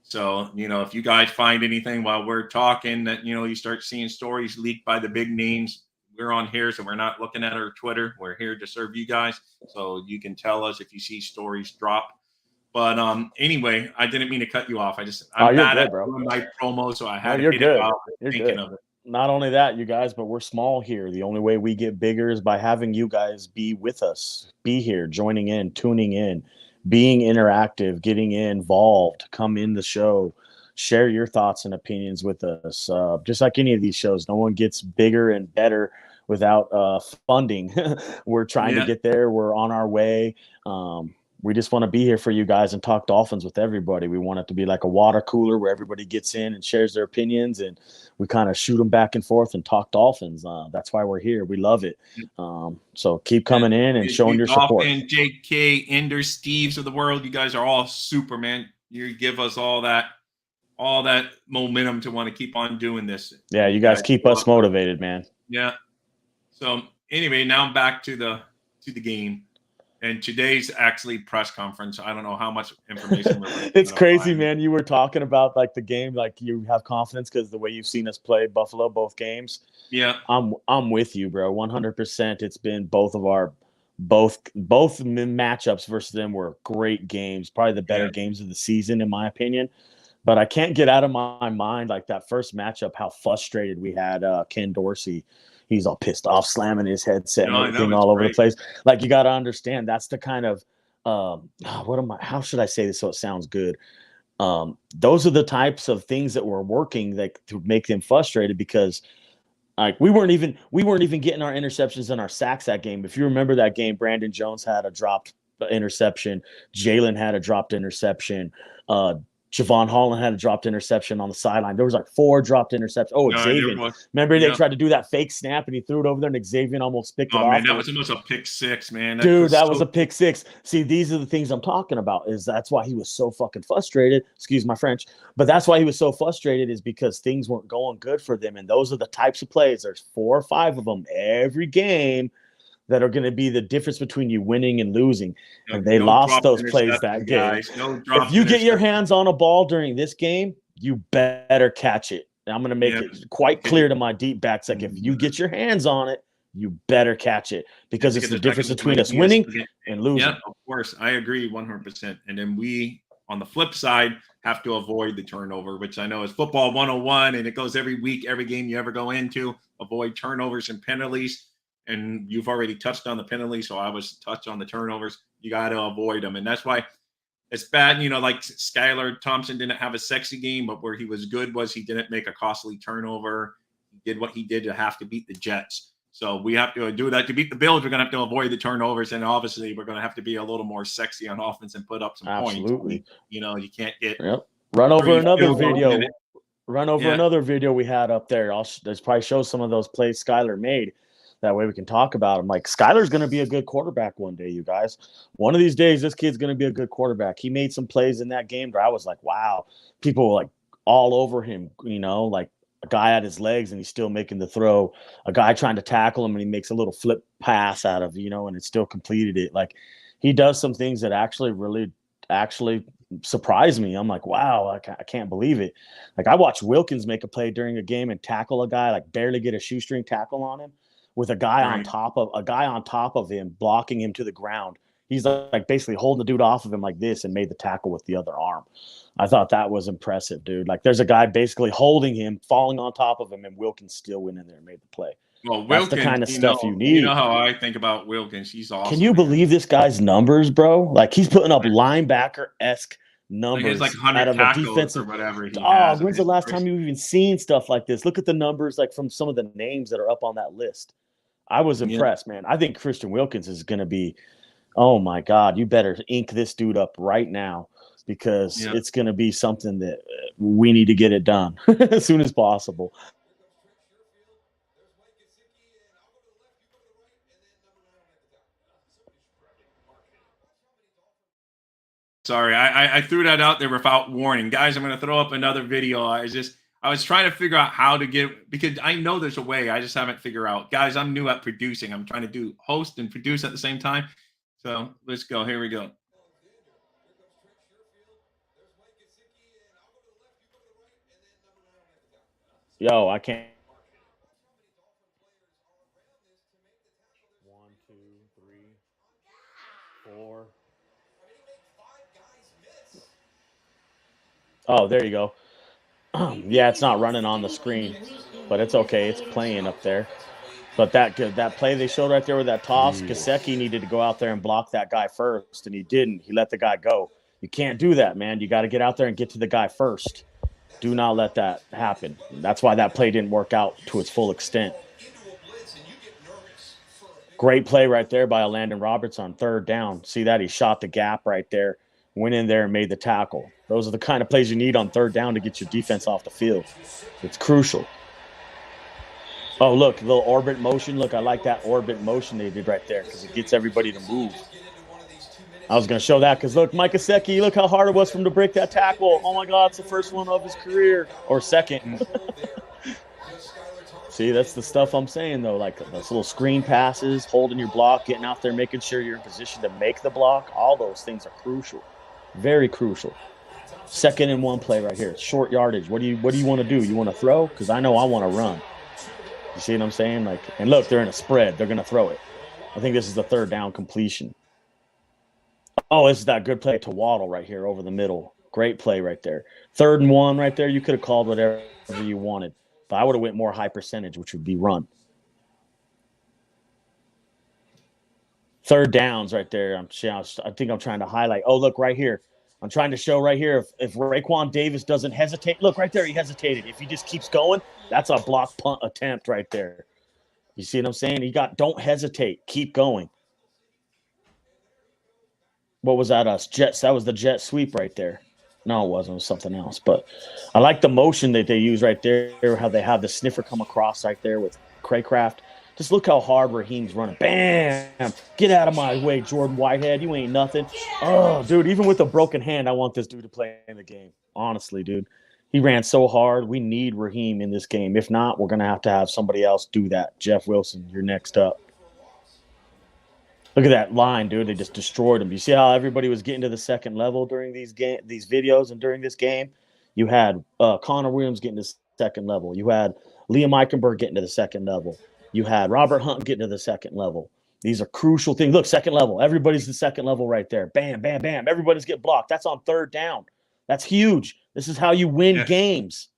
So, if you guys find anything while we're talking that, you start seeing stories leaked by the big names, we're on here. So we're not looking at our Twitter. We're here to serve you guys. So you can tell us if you see stories drop. But anyway, I didn't mean to cut you off. I'm bad at doing my promo, so I had to hit it while I was thinking of it. not only that, you guys, but we're small here. The only way we get bigger is by having you guys be with us, be here, joining in, tuning in, being interactive, getting involved, come in the show, share your thoughts and opinions with us. Just like any of these shows, no one gets bigger and better without funding. We're trying to Yeah. get there. We're on our way. We just want to be here for you guys and talk Dolphins with everybody. We want it to be like a water cooler where everybody gets in and shares their opinions, and we kind of shoot them back and forth and talk Dolphins. That's why we're here. We love it. So keep coming in and showing your support. Dolphin, JK, Ender, Steves of the world, you guys are all super, man. You give us all that momentum to want to keep on doing this. Yeah, you guys keep us motivated, man. Yeah. So anyway, now back to the game. And today's actually press conference. I don't know how much information. It's crazy, man. You were talking about like the game, like you have confidence because the way you've seen us play Buffalo both games. Yeah, I'm with you, bro. 100%. It's been both matchups versus them were great games, probably the better games of the season, in my opinion. But I can't get out of my mind like that first matchup, how frustrated we had Ken Dorsey. He's all pissed off, slamming his headset and everything all over the place. Like, you got to understand, that's the kind of how should I say this so it sounds good? Those are the types of things that were working that to make them frustrated, because like we weren't even getting our interceptions and our sacks that game. If you remember that game, Brandon Jones had a dropped interception. Jalen had a dropped interception. Javon Holland had a dropped interception on the sideline. There was like 4 dropped interceptions. Oh, Xavier. Remember they tried to do that fake snap and he threw it over there and Xavier almost picked it off. Man, that was almost a pick 6, man. Dude, that was a pick 6. See, these are the things I'm talking about. That's why he was so fucking frustrated. Excuse my French. But that's why he was so frustrated, is because things weren't going good for them. And those are the types of plays. There's 4 or 5 of them every game that are going to be the difference between you winning and losing. And they lost those plays that game. If you get your hands on a ball during this game, you better catch it. And I'm going to make it quite clear to my deep backs. Like, if you get your hands on it, you better catch it, because it's the difference between us winning and losing. Yeah, of course. I agree 100%. And then we, on the flip side, have to avoid the turnover, which I know is football 101, and it goes every week, every game you ever go into. Avoid turnovers and penalties. And you've already touched on the penalties, so I was touched on the turnovers. You got to avoid them. And that's why it's bad, like Skylar Thompson didn't have a sexy game, but where he was good was he didn't make a costly turnover. He did what he did to have to beat the Jets. So we have to do that. To beat the Bills, we're going to have to avoid the turnovers. And obviously, we're going to have to be a little more sexy on offense and put up some points. Absolutely. You can't get run over another video. Run over another video we had up there. There's probably show some of those plays Skylar made. That way we can talk about him. Like, Skylar's going to be a good quarterback one day, you guys. One of these days, this kid's going to be a good quarterback. He made some plays in that game where I was like, wow. People were like all over him, like a guy at his legs and he's still making the throw. A guy trying to tackle him and he makes a little flip pass out of, and it still completed it. Like, he does some things that actually surprised me. I'm like, wow, I can't believe it. Like, I watched Wilkins make a play during a game and tackle a guy, like barely get a shoestring tackle on him, with a guy on top of him, blocking him to the ground. He's like basically holding the dude off of him like this and made the tackle with the other arm. I thought that was impressive, dude. Like, there's a guy basically holding him, falling on top of him, and Wilkins still went in there and made the play. Well, Wilkins, that's the kind of stuff you need. You know how I think about Wilkins. He's awesome. Can you believe this guy's numbers, bro? Like, he's putting up linebacker-esque numbers like out of a defensive. Or whatever when's the last time you've even seen stuff like this? Look at the numbers, like, from some of the names that are up on that list. I was impressed, man. I think Christian Wilkins is going to be, oh my God, you better ink this dude up right now, because it's going to be something that we need to get it done as soon as possible. Sorry, I threw that out there without warning. Guys, I'm going to throw up another video. I was trying to figure out how to get, because I know there's a way. I just haven't figured out. Guys, I'm new at producing. I'm trying to do host and produce at the same time. So let's go. Here we go. Yo, I can't. 1, 2, 3, 4. Oh, there you go. Yeah, it's not running on the screen. but it's okay. It's playing up there. But that play they showed right there with that toss, Gesicki needed to go out there and block that guy first, and he didn't. He let the guy go. You can't do that, man. You got to get out there and get to the guy first. Do not let that happen. That's why that play didn't work out to its full extent. Great play right there by Landon Roberts on third down. See that? He shot the gap right there, went in there and made the tackle. Those are the kind of plays you need on third down to get your defense off the field. It's crucial. Oh, look, little orbit motion. Look, I like that orbit motion they did right there because it gets everybody to move. I was going to show that because, look, Mike Gesicki, look how hard it was for him to break that tackle. Oh, my God, it's the first one of his career. Or second. See, that's the stuff I'm saying, though, like those little screen passes, holding your block, getting out there, making sure you're in position to make the block. All those things are crucial, very crucial. 2nd and 1 play right here. Short yardage. What do you want to do? You want to throw? Because I know I want to run. You see what I'm saying? Like, and look, they're in a spread. They're going to throw it. I think this is the 3rd down completion. Oh, this is that good play to Waddle right here over the middle. Great play right there. 3rd and 1 right there. You could have called whatever you wanted. But I would have went more high percentage, which would be run. 3rd downs right there. I think I'm trying to highlight. Oh, look right here. I'm trying to show right here if Raekwon Davis doesn't hesitate. Look right there. He hesitated. If he just keeps going, that's a block punt attempt right there. You see what I'm saying? Don't hesitate. Keep going. What was that? Jets. That was the jet sweep right there. No, it wasn't. It was something else. But I like the motion that they use right there, how they have the sniffer come across right there with Craycraft. Just look how hard Raheem's running. Bam! Get out of my way, Jordan Whitehead. You ain't nothing. Oh, dude, even with a broken hand, I want this dude to play in the game. Honestly, dude. He ran so hard. We need Raheem in this game. If not, we're going to have somebody else do that. Jeff Wilson, you're next up. Look at that line, dude. They just destroyed him. You see how everybody was getting to the 2nd level during these videos and during this game? You had Connor Williams getting to the 2nd level. You had Liam Eichenberg getting to the 2nd level. You had Robert Hunt getting to the 2nd level. These are crucial things. Look, 2nd level. Everybody's the 2nd level right there. Bam, bam, bam. Everybody's getting blocked. That's on 3rd down. That's huge. This is how you win games.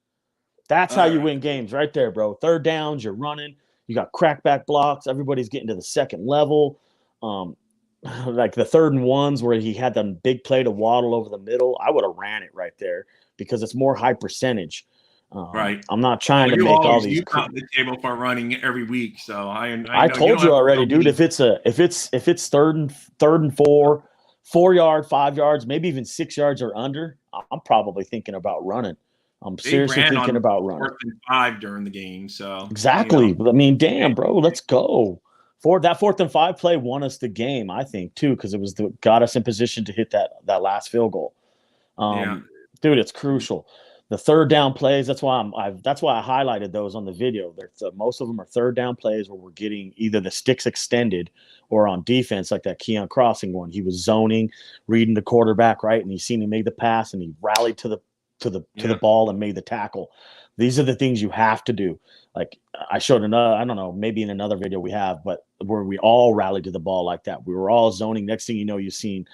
That's how you win games right there, bro. 3rd downs, you're running. You got crackback blocks. Everybody's getting to the 2nd level. Like the 3rd and 1s where he had the big play to Waddle over the middle, I would have ran it right there because it's more high percentage. Right. I'm not trying to make all these. You count the table for running every week, so I told you already, dude. If it's 3rd and 4, 4 yards, 5 yards, maybe even 6 yards or under, I'm probably thinking about running. I'm seriously thinking about running. 4th and 5 during the game, so exactly. I mean, damn, bro, let's go. That 4th and 5 play won us the game, I think, too, because it was got us in position to hit that last field goal. Dude, it's crucial. The 3rd down plays. That's why I highlighted those on the video. Most of them are 3rd down plays where we're getting either the sticks extended or on defense, like that Keon Crossing one. He was zoning, reading the quarterback right, and he seen him make the pass, and he rallied to the ball and made the tackle. These are the things you have to do. Like I showed I don't know, maybe in another video we have, but where we all rallied to the ball like that. We were all zoning. Next thing you know, you've seen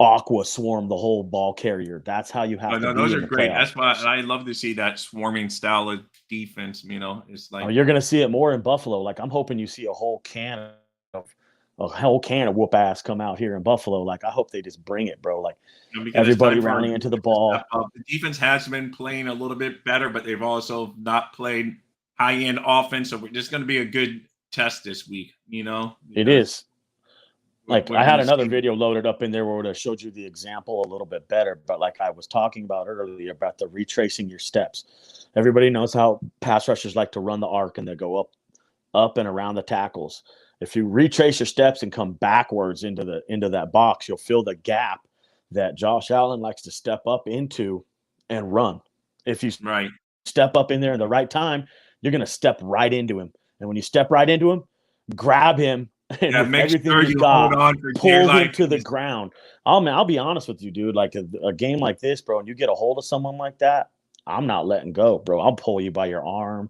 Aqua swarm the whole ball carrier. That's how you have to. Those are great. Playoffs. That's why I love to see that swarming style of defense. It's like you're going to see it more in Buffalo. Like I'm hoping you see a whole can of whoop ass come out here in Buffalo. Like I hope they just bring it, bro. Like everybody rallying into the ball. The defense has been playing a little bit better, but they've also not played high-end offense. So we're just going to be a good test this week. It is. Like I had another video loaded up in there where I showed you the example a little bit better. But like I was talking about earlier about the retracing your steps. Everybody knows how pass rushers like to run the arc and they go up and around the tackles. If you retrace your steps and come backwards into that box, you'll fill the gap that Josh Allen likes to step up into and run. If you step up in there in the right time, you're going to step right into him. And when you step right into him, grab him and with everything you got, pull him to the ground. Oh, man, I'll be honest with you, dude. Like a game like this, bro, and you get a hold of someone like that, I'm not letting go, bro. I'll pull you by your arm,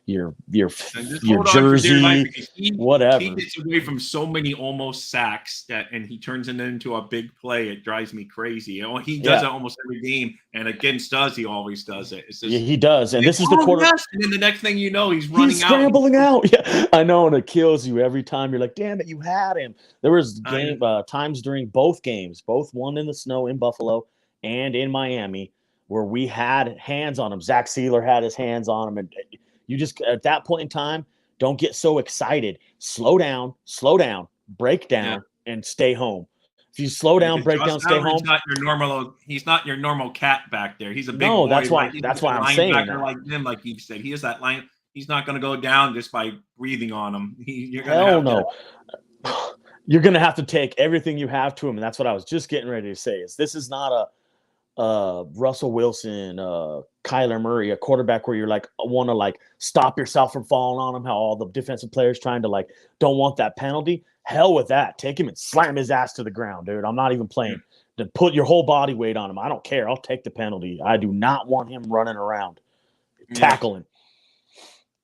your your And just your hold on for dear life jersey, because he whatever. gets away from so many almost sacks and he turns it into a big play. It drives me crazy. He does Yeah, it almost every game, and against us, he always does it. It's yeah, just he does. And like, this is the oh quarter. yes, and then the next thing you know, he's He's running out. scrambling out. Yeah, I know, and it kills you every time. You're like, damn it, you had him. There was I, times during both games, both one in the snow in Buffalo and in Miami, where we had hands on him. Zach Sealer had his hands on him, and you just at that point in time, don't get so excited. Slow down, break yeah. down, and stay home. If you slow down, Because break Josh down, stay Allen's home. not your normal. He's not your normal cat back there. He's a big No, boy, that's why. right? He's That's a why I'm saying linebacker that. like him, like you said. He is that line. He's not going to go down just by breathing on him. You're going to Hell have to. no. Yeah, You're going to have to take everything you have to him. And that's what I was just getting ready to say is this is not a Russell Wilson, Kyler Murray, a quarterback where you're like, want to like stop yourself from falling on him. How all the defensive players trying to like, don't want that penalty. Hell with that. Take him and slam his ass to the ground, dude. I'm not even playing. To put your whole body weight on him. I don't care. I'll take the penalty. I do not want him running around. yeah. Tackle him.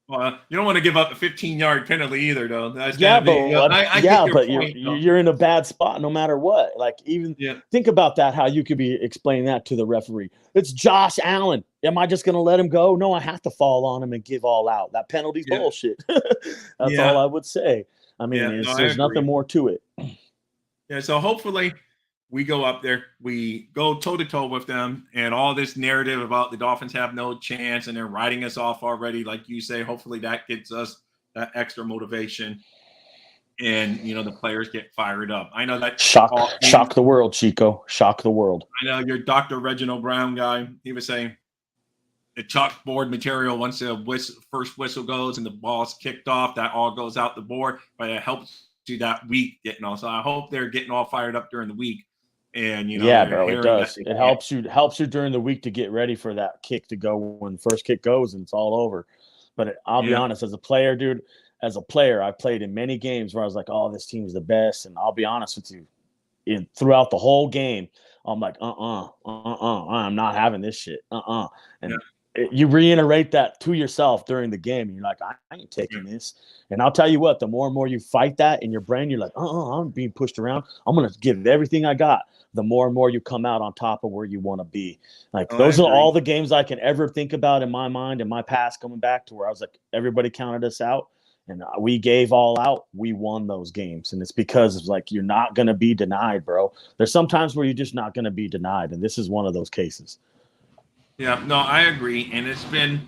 Well, you don't want to give up a 15-yard penalty either, though. That's got Yeah, to be. I get your but point, though. you're in a bad spot no matter what. Like even Yeah, think about that. How you could be explaining that to the referee. It's Josh Allen. Am I just going to let him go? No, I have to fall on him and give all out. That penalty's yeah, bullshit. That's all yeah, I would say. I mean, yeah. No, I there's nothing agree. more to it. Yeah, so hopefully we go up there, we go toe to toe with them, and all this narrative about the Dolphins have no chance and they're writing us off already, like you say. Hopefully that gets us that extra motivation, and the players get fired up. I know that Shock the world, Chico. Shock the world. I know your Dr. Reginald Brown guy. He was saying the chalkboard material once the first whistle goes and the ball's kicked off, that all goes out the board, but it helps you that week getting all. So I hope they're getting all fired up during the week, and Yeah, they're bro, it hearing that does. they It can't. helps you during the week to get ready for that kick to go when the first kick goes and it's all over. But I'll be Yeah, honest, as a player, dude, as a player, I played in many games where I was like, "Oh, this team's the best," and I'll be honest with you, throughout the whole game, I'm like, I'm not having this shit, yeah, and you reiterate that to yourself during the game, and you're like, I ain't yeah, taking this. And I'll tell you what, the more and more you fight that in your brain, you're like, I'm being pushed around. I'm gonna give everything I got. The more and more you come out on top of where you want to be. Like oh, I those are all agree. the games I can ever think about in my mind in my past coming back to where I was like, everybody counted us out and we gave all out. We won those games. And it's because it's like, you're not going to be denied, bro. There's some times where you're just not going to be denied. And this is one of those cases. Yeah, no, I agree, and it's been,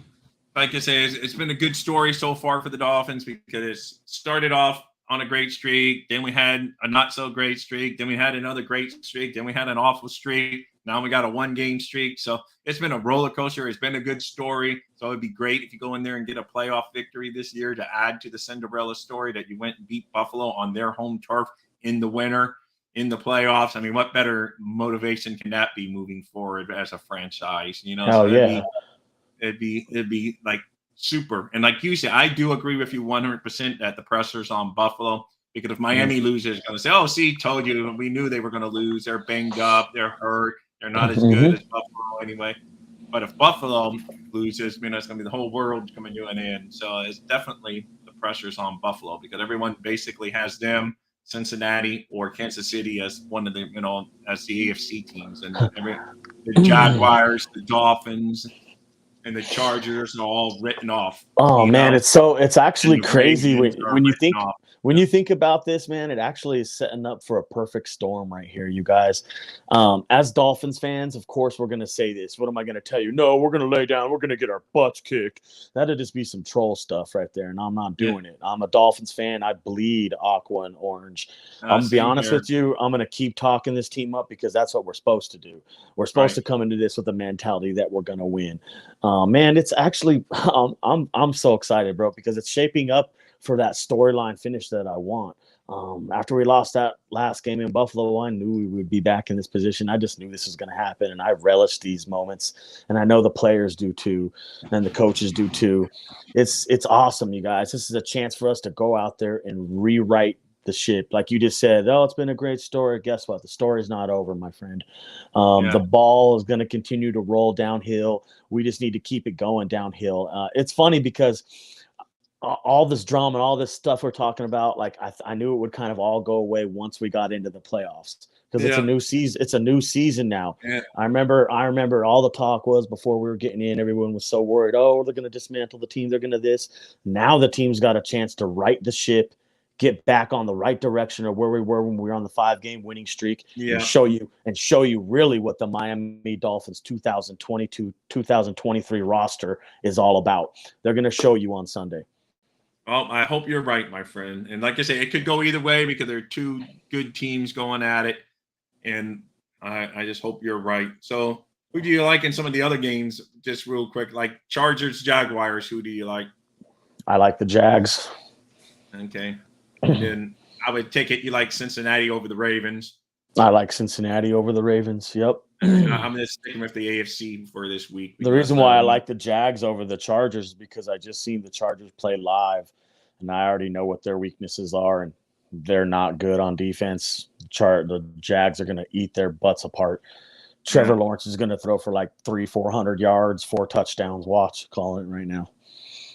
like I say, it's been a good story so far for the Dolphins because it started off on a great streak, then we had a not so great streak, then we had another great streak, then we had an awful streak. Now we got a 1-game streak, so it's been a roller coaster. It's been a good story. So it'd be great if you go in there and get a playoff victory this year to add to the Cinderella story that you went and beat Buffalo on their home turf in the winter in the playoffs. I mean, what better motivation can that be moving forward as a franchise? So Hell yeah. it'd be like super. And like you said, I do agree with you 100% that the pressure's on Buffalo because if Miami loses, going to say, "Oh, see, told you, we knew they were going to lose. They're banged up, they're hurt, they're not as good as Buffalo anyway." But if Buffalo loses, it's going to be the whole world coming to an end. So it's definitely the pressure's on Buffalo because everyone basically has them, Cincinnati or Kansas City as one of the, as the AFC teams, and the Jaguars, the Dolphins, and the Chargers are all written off. Oh man, it's And actually the crazy Ravens are when you written think off. when Yeah. you think about this, man. It actually is setting up for a perfect storm right here, you guys. As Dolphins fans, of course, we're going to say this. What am I going to tell you? No, we're going to lay down. We're going to get our butts kicked. That'd just be some troll stuff right there, and I'm not Yeah. doing it. I'm a Dolphins fan. I bleed aqua and orange. I'm gonna be Same honest here. with you. I'm going to keep talking this team up because that's what we're supposed to do. We're supposed to Right. come into this with a mentality that we're going to win. Man, it's actually I'm so excited, bro, because it's shaping up for that storyline finish that I want. After we lost that last game in Buffalo, I knew we would be back in this position. I just knew this was going to happen, and I relish these moments, and I know the players do too, and the coaches do too. It's awesome, you guys. This is a chance for us to go out there and rewrite the ship. Like you just said, oh, it's been a great story. Guess what? The story's not over, my friend. Yeah. The ball is going to continue to roll downhill. We just need to keep it going downhill. It's funny because all this drama and all this stuff we're talking about, like I knew it would kind of all go away once we got into the playoffs because it's a new season. It's a new season now. Yeah. I remember all the talk was before we were getting in, everyone was so worried. Oh, they're going to dismantle the team. They're going to this. Now the team's got a chance to right the ship, get back on the right direction of where we were when we were on the 5-game winning streak, and show you really what the Miami Dolphins 2022-2023 roster is all about. They're going to show you on Sunday. Well, I hope you're right, my friend. And like I say, it could go either way because there are two good teams going at it. And I just hope you're right. So who do you like in some of the other games? Just real quick, like Chargers, Jaguars, who do you like? I like the Jags. Okay. And then I would take it you like Cincinnati over the Ravens. I like Cincinnati over the Ravens. Yep. I'm just sticking with the AFC for this week. The reason why I like the Jags over the Chargers is because I just seen the Chargers play live, and I already know what their weaknesses are, and they're not good on defense. The Jags are going to eat their butts apart. Trevor Lawrence is going to throw for like 300-400 yards, 4 touchdowns. Watch, calling it right now.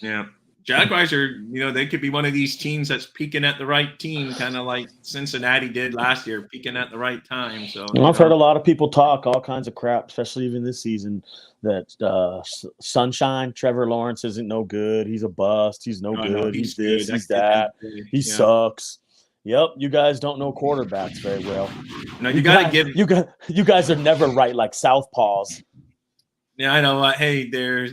Yeah. Jaguars are, they could be one of these teams that's peaking at the right team, kind of like Cincinnati did last year, peaking at the right time. So I've heard a lot of people talk all kinds of crap, especially even this season, that Sunshine, Trevor Lawrence isn't no good. He's a bust. He's no good. No, he's this, he's that. He sucks. Yep, you guys don't know quarterbacks very well. No, you got to give you guys are never right like southpaws. Yeah, I know. Hey, there's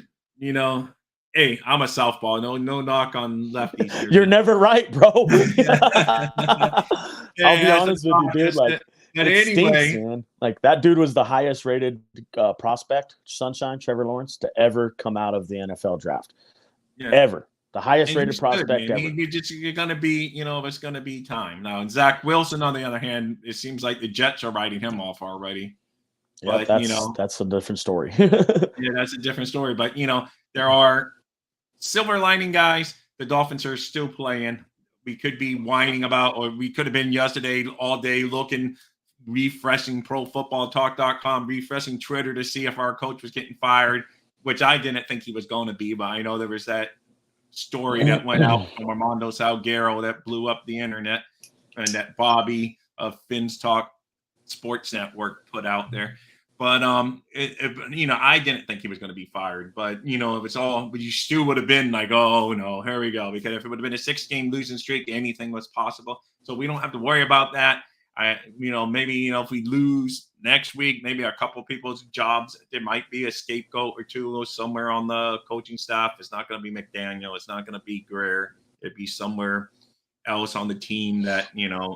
hey, I'm a southpaw. No knock on lefties here. You're never right, bro. I'll Yeah, be honest with you, dude. Like, but it anyway, stinks, man. Like that dude was the highest rated prospect, Sunshine Trevor Lawrence, to ever come out of the NFL draft. Ever. The highest rated prospect ever. You're gonna be, it's gonna be time now. And Zach Wilson, on the other hand, it seems like the Jets are writing him off already. Yeah, but that's a different story. Yeah, that's a different story. But there are silver lining guys. The Dolphins are still playing. We could be whining about, or we could have been yesterday all day looking, refreshing ProFootballTalk.com, refreshing Twitter to see if our coach was getting fired, which I didn't think he was going to be. But I know there was that story that went out from Armando Salguero that blew up the internet, and that Bobby of Finn's Talk Sports Network put out there. But I didn't think he was going to be fired. But it was all. But you still would have been like, oh no, here we go. Because if it would have been a 6-game losing streak, anything was possible. So we don't have to worry about that. Maybe if we lose next week, maybe a couple people's jobs, there might be a scapegoat or two somewhere on the coaching staff. It's not going to be McDaniel. It's not going to be Greer. It'd be somewhere else on the team that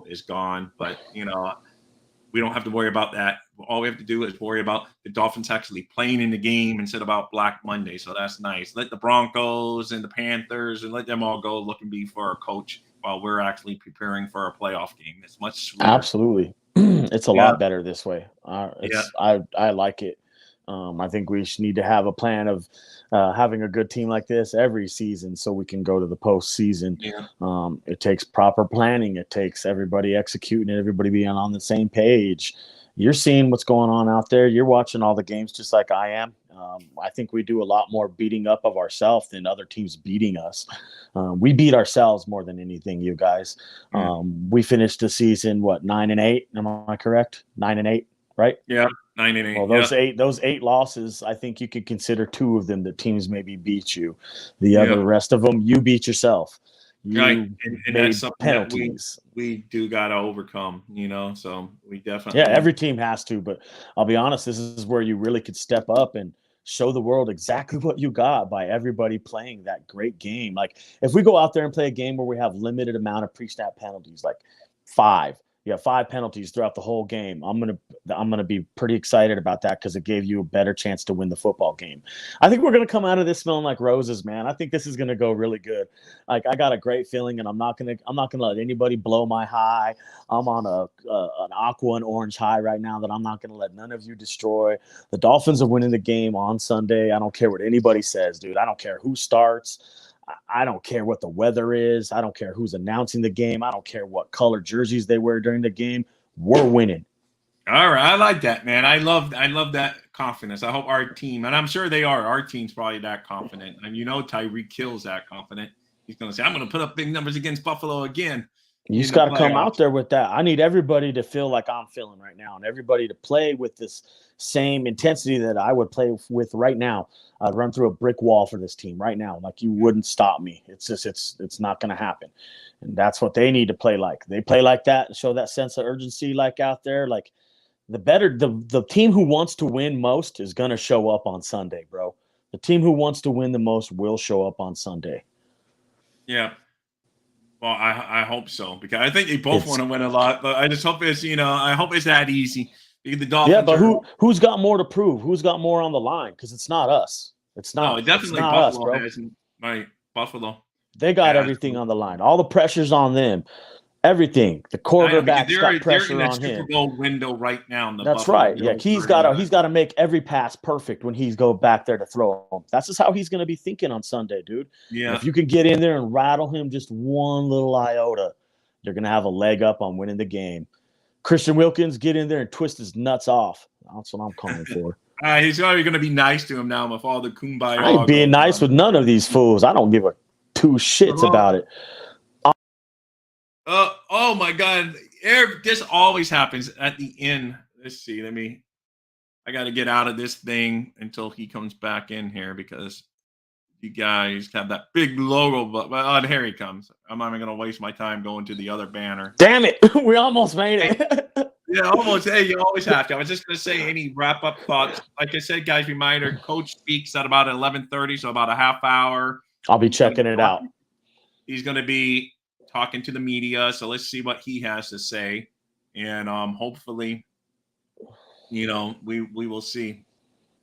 is gone. But we don't have to worry about that. All we have to do is worry about the Dolphins actually playing in the game instead of about Black Monday. So that's nice. Let the Broncos and the Panthers and let them all go look and be for our coach while we're actually preparing for a playoff game. It's much sweeter. Absolutely. It's a lot better this way. I like it. I think we should need to have a plan of having a good team like this every season so we can go to the postseason. It takes proper planning. It takes everybody executing and everybody being on the same page. You're seeing what's going on out there. You're watching all the games just like I am. I think we do a lot more beating up of ourselves than other teams beating us. We beat ourselves more than anything, you guys. We finished the season, 9-8? Am I correct? 9-8, right? Yeah. 9-8. Well, those 8 losses, I think you could consider 2 of them that teams maybe beat you. The other rest of them, you beat yourself. And that's something penalties. That we do got to overcome, so we definitely. Yeah, every team has to, but I'll be honest, this is where you really could step up and show the world exactly what you got by everybody playing that great game. Like if we go out there and play a game where we have limited amount of pre-snap penalties, like 5. You have 5 penalties throughout the whole game. I'm gonna be pretty excited about that because it gave you a better chance to win the football game. I think we're gonna come out of this smelling like roses, man. I think this is gonna go really good. Like I got a great feeling, and I'm not gonna let anybody blow my high. I'm on an aqua and orange high right now that I'm not gonna let none of you destroy. The Dolphins are winning the game on Sunday. I don't care what anybody says, dude. I don't care who starts. I don't care what the weather is. I don't care who's announcing the game. I don't care what color jerseys they wear during the game. We're winning. All right, I like that, man. I love that confidence. I hope our team, and I'm sure they are. Our team's probably that confident, and Tyreek Hill's that confident. He's going to say, "I'm going to put up big numbers against Buffalo again." You just got to come out there with that. I need everybody to feel like I'm feeling right now, and everybody to play with this same intensity that I would play with right now. I'd run through a brick wall for this team right now. Like, you wouldn't stop me. It's just, it's not going to happen. And that's what they need to play like. They play like that, show that sense of urgency, like out there. Like, the team who wants to win most is going to show up on Sunday, bro. The team who wants to win the most will show up on Sunday. Yeah. Well, I hope so, because I think they both want to win a lot, but I just hope I hope it's that easy. Because the Dolphins. Yeah, but who's got more to prove? Who's got more on the line? Because it's not us. It's not. No, definitely not Buffalo us, bro. has, right? Buffalo. They got everything on the line. All the pressure's on them. Everything. The quarterback's got pressure on him. Super Bowl window right now. That's right. Yeah, he's got to make every pass perfect when he's go back there to throw him. That's just how he's going to be thinking on Sunday, dude. Yeah. And if you can get in there and rattle him just one little iota, you're going to have a leg up on winning the game. Christian Wilkins, get in there and twist his nuts off. That's what I'm calling for. He's already going to be nice to him now with all the kumbaya. I ain't being nice with none of these fools. I don't give a two shits about it. Oh my God! This always happens at the end. Let's see. I got to get out of this thing until he comes back in here, because you guys have that big logo. But here he comes. I'm not even going to waste my time going to the other banner. Damn it! We almost made it. Yeah, almost. Hey, you always have to. I was just going to say, any wrap-up thoughts? Like I said, guys, reminder: Coach speaks at about 11:30, so about a half hour. I'll be checking it out. He's going to be talking to the media, so let's see what he has to say, and hopefully, we will see.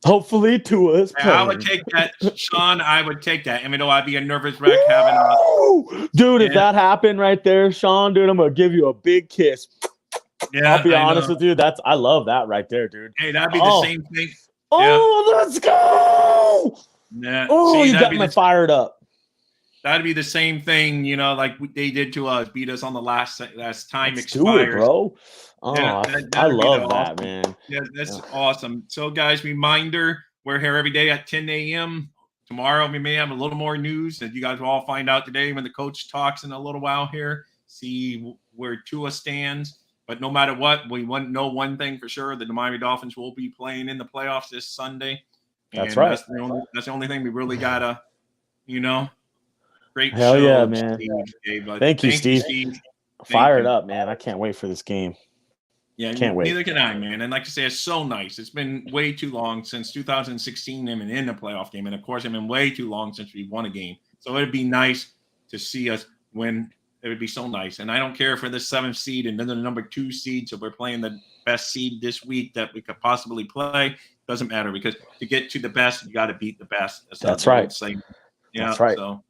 Hopefully, to us. I would take that, Sean. I would take that. Even though I'd be a nervous wreck having a dude. If that happened right there, Sean, dude, I'm gonna give you a big kiss. Yeah, I'll be honest with you. I love that right there, dude. Hey, that'd be the same thing. Oh, let's go! Yeah. Oh, you got me fired up. That'd be the same thing, like they did to us, beat us on the last time Let's expires. Do it, bro. Oh, yeah, I love that, man. Yeah, that's awesome. So, guys, reminder: we're here every day at 10 a.m. Tomorrow, we may have a little more news that you guys will all find out today when the coach talks in a little while here. See where Tua stands. But no matter what, we know one thing for sure: that the Miami Dolphins will be playing in the playoffs this Sunday. That's right. That's the only thing we really gotta, Great Hell show, yeah, man. Steve. Thank you, Steve. Fired up, man. I can't wait for this game. Yeah, can't wait. Neither can I, man. And like I say, it's so nice. It's been way too long since 2016 and in the playoff game. And of course, it's been way too long since we won a game. So it'd be nice to see us win. It would be so nice. And I don't care for the 7th seed and then the number 2 seed. So we're playing the best seed this week that we could possibly play. Doesn't matter, because to get to the best, you got to beat the best. That's right. Yeah, that's right. So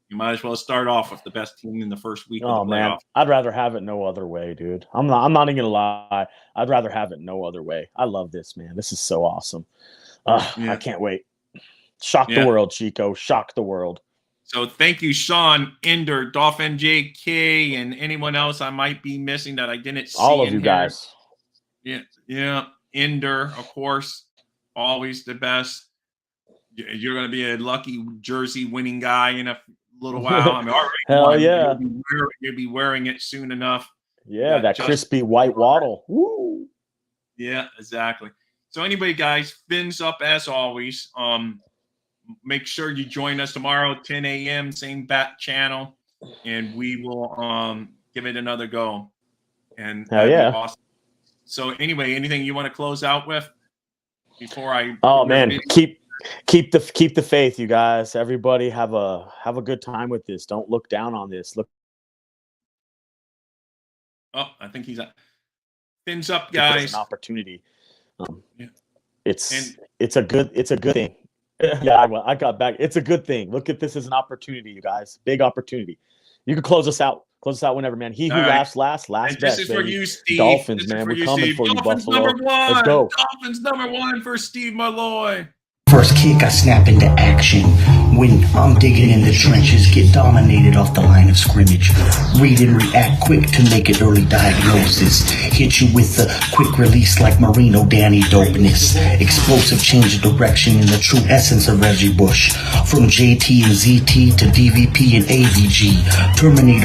you might as well start off with the best team in the first week. Oh, of the man. playoff. I'd rather have it no other way, dude. I'm not even gonna lie. I'd rather have it no other way. I love this, man. This is so awesome. I can't wait. Shock the world, Chico. Shock the world. So thank you, Sean, Ender, Dolphin JK, and anyone else I might be missing that I didn't see. All of you guys. Yeah. Ender, of course, always the best. You're going to be a lucky jersey winning guy in a little while. I mean, already hell yeah. You'll be wearing it soon enough. Yeah, that crispy white waddle. Woo. Yeah, exactly. So anyway, guys, fins up as always. Make sure you join us tomorrow, 10 a.m., same bat channel, and we will give it another go. And hell yeah. Awesome. So anyway, anything you want to close out with before I? Oh man, keep the faith, you guys. Everybody have a good time with this. Don't look down on this. Look. Oh, I think he's up. Fins up, guys. It's an opportunity. It's a good thing. Yeah, I got back. It's a good thing. Look at this as an opportunity, you guys. Big opportunity. You can close us out. Close us out whenever, man. He who laughs last best. This is for you, Steve. Dolphins, man. We're coming for you, Buffalo. Let's go. Dolphins number 1 for Steve Malloy. First kick, I snap into action. When I'm digging in the trenches, get dominated off the line of scrimmage. Read and react quick to make it early diagnosis. Hit you with a quick release like Marino Danny dopeness. Explosive change of direction in the true essence of Reggie Bush. From JT and ZT to DVP and AVG. Terminator